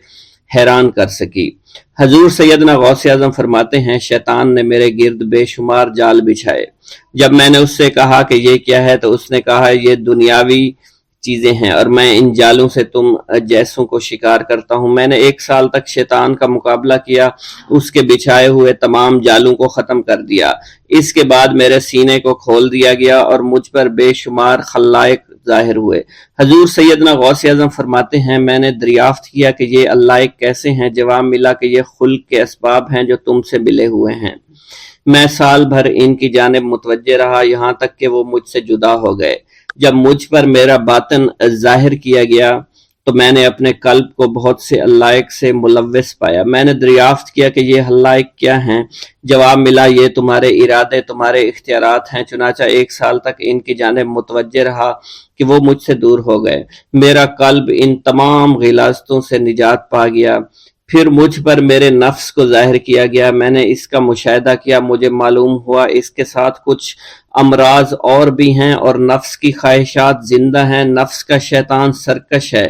حیران کر سکی۔ حضور سیدنا غوث اعظم فرماتے ہیں، شیطان نے میرے گرد بے شمار جال بچھائے۔ جب میں نے اس سے کہا کہ یہ کیا ہے تو اس نے کہا، یہ دنیاوی چیزیں ہیں اور میں ان جالوں سے تم جیسوں کو شکار کرتا ہوں۔ میں نے 1 سال تک شیطان کا مقابلہ کیا، اس کے بچھائے ہوئے تمام جالوں کو ختم کر دیا۔ اس کے بعد میرے سینے کو کھول دیا گیا اور مجھ پر بے شمار خلائق ظاہر ہوئے۔ حضور سیدنا غوث اعظم فرماتے ہیں، میں نے دریافت کیا کہ یہ علائق کیسے ہیں؟ جواب ملا کہ یہ خلق کے اسباب ہیں جو تم سے ملے ہوئے ہیں۔ میں سال بھر ان کی جانب متوجہ رہا، یہاں تک کہ وہ مجھ سے جدا ہو گئے۔ جب مجھ پر میرا باطن ظاہر کیا گیا تو میں نے اپنے قلب کو بہت سے علائق سے ملوث پایا۔ میں نے دریافت کیا کہ یہ علائق کیا ہیں؟ جواب ملا، یہ تمہارے ارادے، تمہارے اختیارات ہیں۔ چنانچہ 1 سال تک ان کی جانب متوجہ رہا کہ وہ مجھ سے دور ہو گئے۔ میرا قلب ان تمام غلاظتوں سے نجات پا گیا۔ پھر مجھ پر میرے نفس کو ظاہر کیا گیا، میں نے اس کا مشاہدہ کیا، مجھے معلوم ہوا اس کے ساتھ کچھ امراض اور بھی ہیں اور نفس کی خواہشات زندہ ہیں، نفس کا شیطان سرکش ہے۔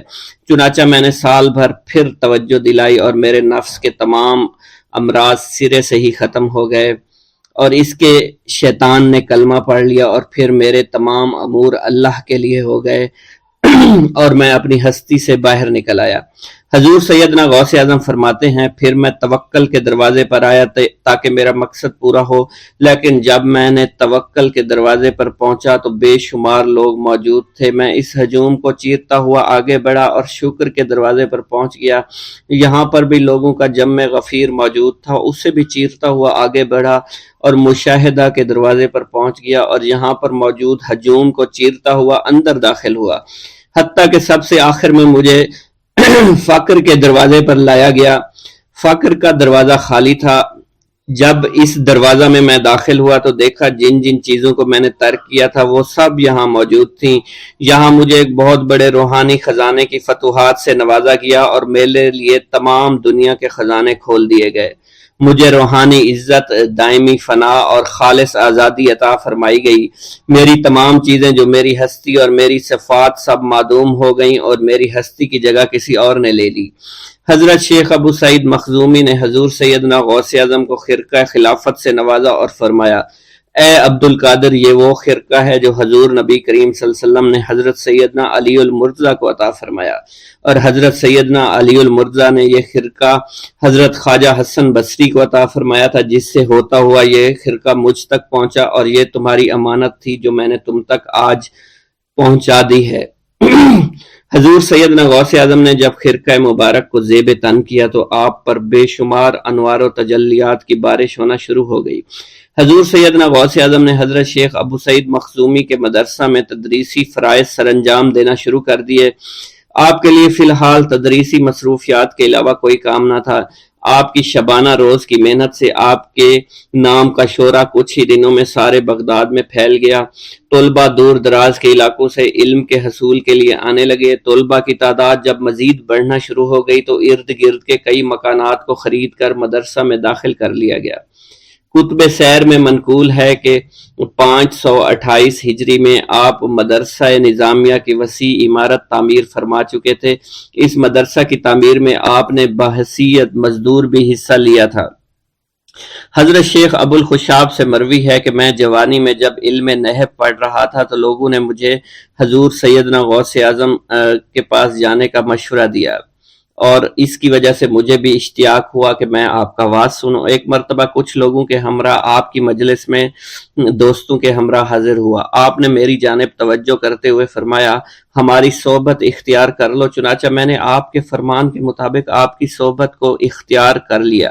چنانچہ میں نے سال بھر پھر توجہ دلائی اور میرے نفس کے تمام امراض سرے سے ہی ختم ہو گئے اور اس کے شیطان نے کلمہ پڑھ لیا اور پھر میرے تمام امور اللہ کے لیے ہو گئے اور میں اپنی ہستی سے باہر نکل آیا۔ حضور سیدنا غوث اعظم فرماتے ہیں، پھر میں توکل کے دروازے پر آیا تاکہ میرا مقصد پورا ہو، لیکن جب میں نے توکل کے دروازے پر پہنچا تو بے شمار لوگ موجود تھے۔ میں اس ہجوم کو چیرتا ہوا آگے بڑھا اور شکر کے دروازے پر پہنچ گیا، یہاں پر بھی لوگوں کا جمع غفیر موجود تھا، اسے بھی چیرتا ہوا آگے بڑھا اور مشاہدہ کے دروازے پر پہنچ گیا اور یہاں پر موجود ہجوم کو چیرتا ہوا اندر داخل ہوا، حتیٰ کہ سب سے آخر میں مجھے فقر کے دروازے پر لایا گیا۔ فقر کا دروازہ خالی تھا۔ جب اس دروازہ میں داخل ہوا تو دیکھا جن جن چیزوں کو میں نے ترک کیا تھا وہ سب یہاں موجود تھیں۔ یہاں مجھے ایک بہت بڑے روحانی خزانے کی فتوحات سے نوازا گیا اور میرے لیے تمام دنیا کے خزانے کھول دیے گئے۔ مجھے روحانی عزت، دائمی فنا اور خالص آزادی عطا فرمائی گئی۔ میری تمام چیزیں جو میری ہستی اور میری صفات سب معدوم ہو گئیں اور میری ہستی کی جگہ کسی اور نے لے لی۔ حضرت شیخ ابو سعید مخزومی نے حضور سیدنا غوث اعظم کو خرقہ خلافت سے نوازا اور فرمایا، اے عبد القادر، یہ وہ خرقہ ہے جو حضور نبی کریم صلی اللہ علیہ وسلم نے حضرت سیدنا علی المرتضیٰ کو عطا فرمایا، اور حضرت سیدنا علی المرتضیٰ نے یہ خرقہ حضرت خواجہ حسن بصری کو عطا فرمایا تھا، جس سے ہوتا ہوا یہ خرقہ مجھ تک پہنچا اور یہ تمہاری امانت تھی جو میں نے تم تک آج پہنچا دی ہے۔ حضور سیدنا غوث اعظم نے جب خرقہ مبارک کو زیب تن کیا تو آپ پر بے شمار انوار و تجلیات کی بارش ہونا شروع ہو گئی۔ حضور سیدنا غوث اعظم نے حضرت شیخ ابو سعید مخزومی کے مدرسہ میں تدریسی فرائض سر انجام دینا شروع کر دیے۔ آپ کے لیے فی الحال تدریسی مصروفیات کے علاوہ کوئی کام نہ تھا۔ آپ کی شبانہ روز کی محنت سے آپ کے نام کا شعرہ کچھ ہی دنوں میں سارے بغداد میں پھیل گیا۔ طلبہ دور دراز کے علاقوں سے علم کے حصول کے لیے آنے لگے۔ طلبہ کی تعداد جب مزید بڑھنا شروع ہو گئی تو ارد گرد کے کئی مکانات کو خرید کر مدرسہ میں داخل کر لیا گیا۔ کتب سیر میں منقول ہے کہ 528 ہجری میں آپ مدرسہ نظامیہ کی وسیع عمارت تعمیر فرما چکے تھے۔ اس مدرسہ کی تعمیر میں آپ نے بحیثیت مزدور بھی حصہ لیا تھا۔ حضرت شیخ ابو الخشاب سے مروی ہے کہ میں جوانی میں جب علم نحو پڑھ رہا تھا تو لوگوں نے مجھے حضور سیدنا غوث اعظم کے پاس جانے کا مشورہ دیا اور اس کی وجہ سے مجھے بھی اشتیاق ہوا کہ میں آپ کا واز سنوں۔ ایک مرتبہ کچھ لوگوں کے ہمراہ آپ کی مجلس میں دوستوں کے ہمراہ حاضر ہوا۔ آپ نے میری جانب توجہ کرتے ہوئے فرمایا، ہماری صحبت اختیار کر لو۔ چنانچہ میں نے آپ کے فرمان کے مطابق آپ کی صحبت کو اختیار کر لیا۔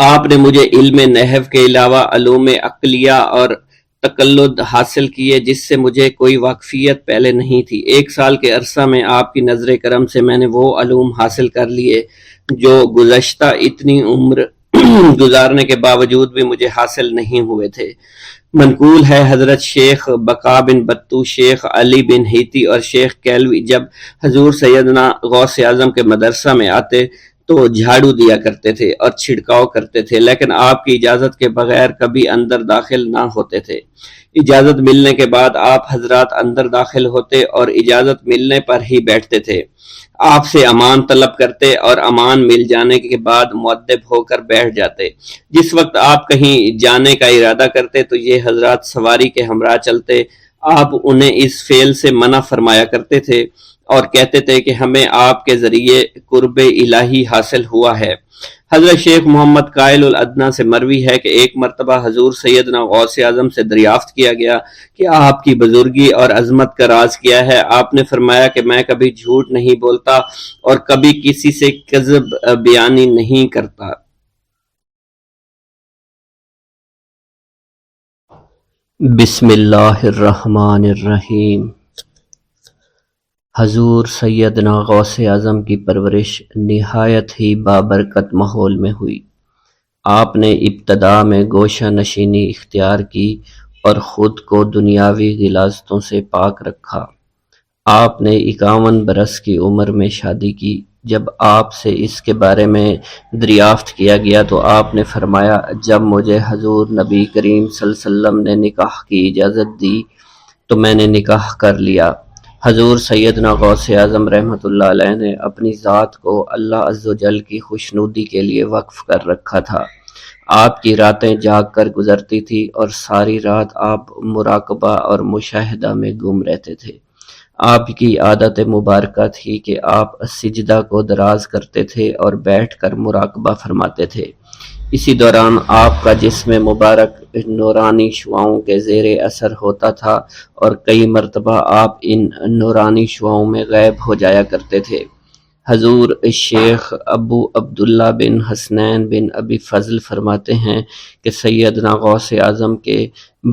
آپ نے مجھے علم نحو کے علاوہ علوم عقلیہ اور تقلد حاصل کیے جس سے مجھے کوئی واقفیت پہلے نہیں تھی۔ 1 سال کے عرصہ میں آپ کی نظر کرم سے میں نے وہ علوم حاصل کر لیے جو گزشتہ اتنی عمر گزارنے کے باوجود بھی مجھے حاصل نہیں ہوئے تھے۔ منقول ہے حضرت شیخ بقا بن بطو، شیخ علی بن ہیتی اور شیخ کیلوی جب حضور سیدنا غوث اعظم کے مدرسہ میں آتے تو جھاڑو دیا کرتے تھے اور چھڑکاؤ کرتے تھے، لیکن آپ کی اجازت کے بغیر کبھی اندر داخل نہ ہوتے تھے۔ اجازت ملنے کے بعد آپ حضرات اندر داخل ہوتے اور اجازت ملنے پر ہی بیٹھتے تھے۔ آپ سے امان طلب کرتے اور امان مل جانے کے بعد مؤدب ہو کر بیٹھ جاتے۔ جس وقت آپ کہیں جانے کا ارادہ کرتے تو یہ حضرات سواری کے ہمراہ چلتے۔ آپ انہیں اس فعل سے منع فرمایا کرتے تھے اور کہتے تھے کہ ہمیں آپ کے ذریعے قرب الہی حاصل ہوا ہے۔ حضرت شیخ محمد قائل الادنیٰ سے مروی ہے کہ ایک مرتبہ حضور سیدنا غوث اعظم سے دریافت کیا گیا کہ آپ کی بزرگی اور عظمت کا راز کیا ہے۔ آپ نے فرمایا کہ میں کبھی جھوٹ نہیں بولتا اور کبھی کسی سے کذب بیانی نہیں کرتا۔ بسم اللہ الرحمن الرحیم۔ حضور سیدنا غوث اعظم کی پرورش نہایت ہی بابرکت ماحول میں ہوئی۔ آپ نے ابتدا میں گوشہ نشینی اختیار کی اور خود کو دنیاوی غلاظتوں سے پاک رکھا۔ آپ نے 51 برس کی عمر میں شادی کی۔ جب آپ سے اس کے بارے میں دریافت کیا گیا تو آپ نے فرمایا، جب مجھے حضور نبی کریم صلی اللہ علیہ وسلم نے نکاح کی اجازت دی تو میں نے نکاح کر لیا۔ حضور سیدنا غوث اعظم رحمۃ اللہ علیہ نے اپنی ذات کو اللہ عز و جل کی خوشنودی کے لیے وقف کر رکھا تھا۔ آپ کی راتیں جاگ کر گزرتی تھی اور ساری رات آپ مراقبہ اور مشاہدہ میں گم رہتے تھے۔ آپ کی عادت مبارکہ تھی کہ آپ سجدہ کو دراز کرتے تھے اور بیٹھ کر مراقبہ فرماتے تھے۔ اسی دوران آپ کا جسم مبارک نورانی شعاؤں کے زیر اثر ہوتا تھا اور کئی مرتبہ آپ ان نورانی شعاؤں میں غائب ہو جایا کرتے تھے۔ حضور شیخ ابو عبداللہ بن حسنین بن ابی فضل فرماتے ہیں کہ سیدنا غوث اعظم کے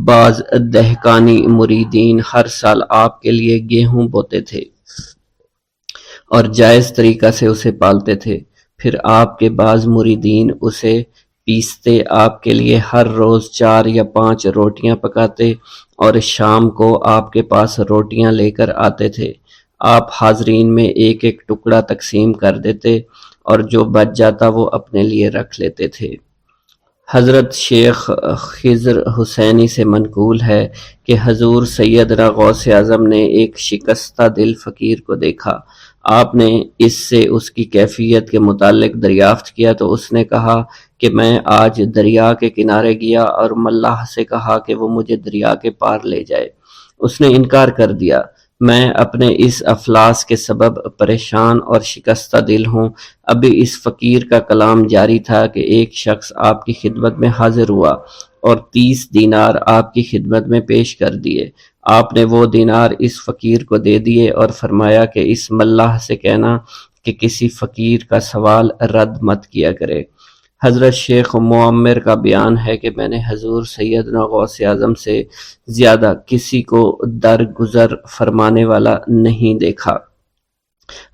بعض دہقانی مریدین ہر سال آپ کے لیے گیہوں بوتے تھے اور جائز طریقہ سے اسے پالتے تھے۔ پھر آپ کے بعض مریدین اسے پیستے آپ کے لیے ہر روز 4 یا 5 روٹیاں پکاتے اور شام کو آپ کے پاس روٹیاں لے کر آتے تھے۔ آپ حاضرین میں ایک ایک ٹکڑا تقسیم کر دیتے اور جو بچ جاتا وہ اپنے لیے رکھ لیتے تھے۔ حضرت شیخ خضر حسینی سے منقول ہے کہ حضور سیدنا غوث اعظم نے ایک شکستہ دل فقیر کو دیکھا۔ آپ نے اس سے اس کی کیفیت کے متعلق دریافت کیا تو اس نے کہا کہ میں آج دریا کے کنارے گیا اور ملاح سے کہا کہ وہ مجھے دریا کے پار لے جائے۔ اس نے انکار کر دیا۔ میں اپنے اس افلاس کے سبب پریشان اور شکستہ دل ہوں۔ ابھی اس فقیر کا کلام جاری تھا کہ ایک شخص آپ کی خدمت میں حاضر ہوا اور 30 دینار آپ کی خدمت میں پیش کر دیے۔ آپ نے وہ دینار اس فقیر کو دے دیے اور فرمایا کہ اس ملاح سے کہنا کہ کسی فقیر کا سوال رد مت کیا کرے۔ حضرت شیخ معمر کا بیان ہے کہ میں نے حضور سیدنا غوث اعظم سے زیادہ کسی کو درگزر فرمانے والا نہیں دیکھا۔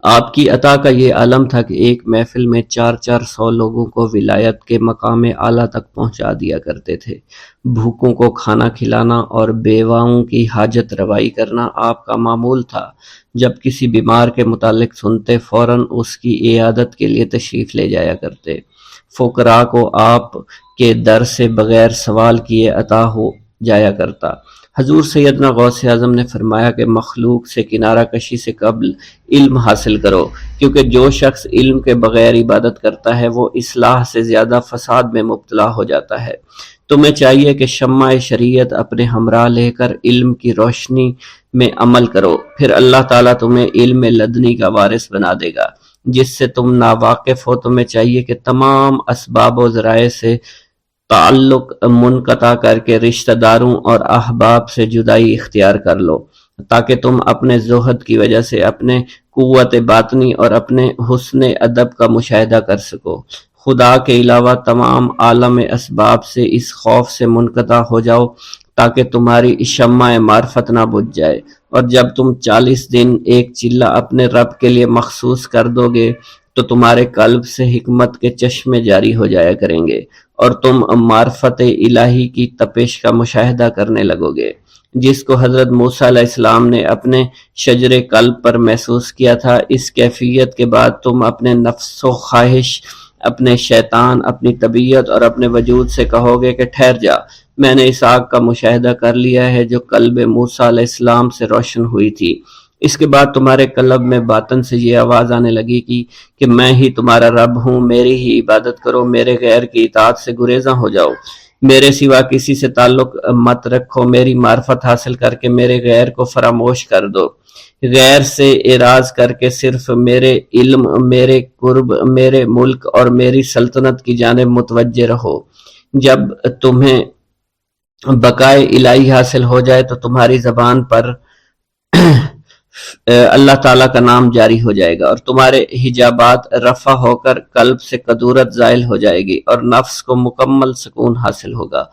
آپ کی عطا کا یہ عالم تھا کہ ایک محفل میں 400 لوگوں کو ولایت کے مقام اعلیٰ تک پہنچا دیا کرتے تھے۔ بھوکوں کو کھانا کھلانا اور بیواؤں کی حاجت روائی کرنا آپ کا معمول تھا۔ جب کسی بیمار کے متعلق سنتے فوراً اس کی عیادت کے لیے تشریف لے جایا کرتے۔ فقراء کو آپ کے در سے بغیر سوال کیے عطا ہو جایا کرتا۔ حضور سیدنا غوث اعظم نے فرمایا کہ مخلوق سے کنارہ کشی سے قبل علم حاصل کرو، کیونکہ جو شخص علم کے بغیر عبادت کرتا ہے وہ اصلاح سے زیادہ فساد میں مبتلا ہو جاتا ہے۔ تمہیں چاہیے کہ شمع شریعت اپنے ہمراہ لے کر علم کی روشنی میں عمل کرو، پھر اللہ تعالیٰ تمہیں علم لدنی کا وارث بنا دے گا جس سے تم ناواقف ہو۔ تمہیں چاہیے کہ تمام اسباب و ذرائع سے تعلق منقطع کر کے رشتہ داروں اور احباب سے جدائی اختیار کر لو، تاکہ تم اپنے زہد کی وجہ سے اپنے قوت باطنی اور اپنے حسن ادب کا مشاہدہ کر سکو۔ خدا کے علاوہ تمام عالم اسباب سے اس خوف سے منقطع ہو جاؤ تاکہ تمہاری شمع معرفت نہ بجھ جائے، اور جب تم 40 دن ایک چلہ اپنے رب کے لیے مخصوص کر دو گے تو تمہارے قلب سے حکمت کے چشمے جاری ہو جایا کریں گے اور تم معرفت الہی کی تپش کا مشاہدہ کرنے لگو گے، جس کو حضرت موسیٰ علیہ السلام نے اپنے شجر قلب پر محسوس کیا تھا۔ اس کیفیت کے بعد تم اپنے نفس و خواہش، اپنے شیطان، اپنی طبیعت اور اپنے وجود سے کہو گے کہ ٹھہر جا، میں نے اس آگ کا مشاہدہ کر لیا ہے جو قلب موسیٰ علیہ السلام سے روشن ہوئی تھی۔ اس کے بعد تمہارے قلب میں باطن سے یہ آواز آنے لگی کہ میں ہی تمہارا رب ہوں، میری ہی عبادت کرو، میرے غیر کی اطاعت سے گریزاں ہو جاؤ۔ میرے سوا کسی سے تعلق مت رکھو، میری معرفت حاصل کر کے میرے غیر کو فراموش کر دو، غیر سے اعراض کر کے صرف میرے علم، میرے قرب، میرے ملک اور میری سلطنت کی جانب متوجہ رہو۔ جب تمہیں بقائے الہی حاصل ہو جائے تو تمہاری زبان پر اللہ تعالیٰ کا نام جاری ہو جائے گا، اور تمہارے حجابات رفع ہو کر قلب سے کدورت زائل ہو جائے گی، اور نفس کو مکمل سکون حاصل ہوگا۔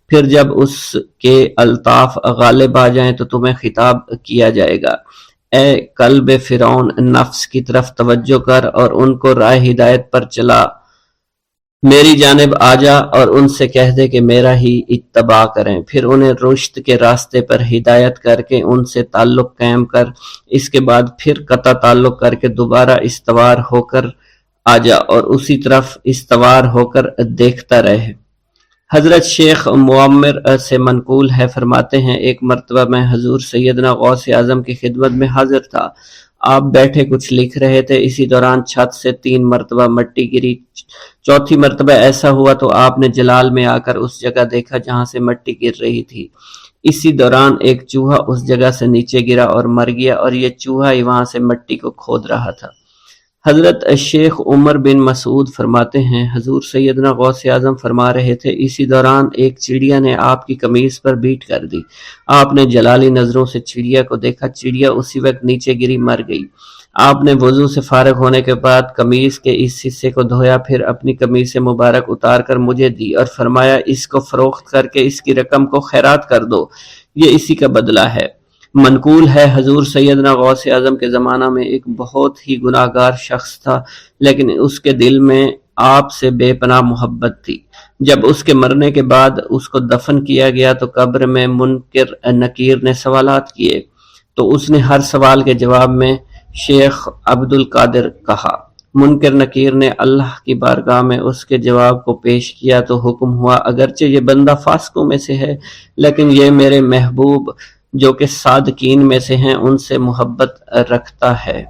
پھر جب اس کے الطاف غالب آ جائیں تو تمہیں خطاب کیا جائے گا، اے قلب فرعون، نفس کی طرف توجہ کر اور ان کو راہ ہدایت پر چلا، میری جانب آ جا اور ان سے کہہ دے کہ میرا ہی اتباع کریں، پھر انہیں رشد کے راستے پر ہدایت کر کے ان سے تعلق قائم کر، اس کے بعد پھر قطع تعلق کر کے دوبارہ استوار ہو کر آ جا اور اسی طرف استوار ہو کر دیکھتا رہے۔ حضرت شیخ معمر سے منقول ہے، فرماتے ہیں ایک مرتبہ میں حضور سیدنا غوث اعظم کی خدمت میں حاضر تھا، آپ بیٹھے کچھ لکھ رہے تھے، اسی دوران چھت سے 3 مرتبہ مٹی گری، چوتھی مرتبہ ایسا ہوا تو آپ نے جلال میں آ کر اس جگہ دیکھا جہاں سے مٹی گر رہی تھی، اسی دوران ایک چوہا اس جگہ سے نیچے گرا اور مر گیا، اور یہ چوہا ہی وہاں سے مٹی کو کھود رہا تھا۔ حضرت شیخ عمر بن مسعود فرماتے ہیں حضور سیدنا غوث اعظم فرما رہے تھے، اسی دوران ایک چڑیا نے آپ کی قمیض پر بیٹ کر دی، آپ نے جلالی نظروں سے چڑیا کو دیکھا، چڑیا اسی وقت نیچے گری، مر گئی۔ آپ نے وضو سے فارغ ہونے کے بعد قمیض کے اس حصے کو دھویا، پھر اپنی قمیض مبارک اتار کر مجھے دی اور فرمایا اس کو فروخت کر کے اس کی رقم کو خیرات کر دو، یہ اسی کا بدلہ ہے۔ منقول ہے حضور سیدنا غوث اعظم کے زمانہ میں ایک بہت ہی گناہگار شخص تھا، لیکن اس کے دل میں آپ سے بے پناہ محبت تھی۔ جب اس کے مرنے کے بعد اس کو دفن کیا گیا تو قبر میں منکر نکیر نے سوالات کیے، تو اس نے ہر سوال کے جواب میں شیخ عبد القادر کہا۔ منکر نکیر نے اللہ کی بارگاہ میں اس کے جواب کو پیش کیا تو حکم ہوا، اگرچہ یہ بندہ فاسقوں میں سے ہے لیکن یہ میرے محبوب جو کہ صادقین میں سے ہیں ان سے محبت رکھتا ہے۔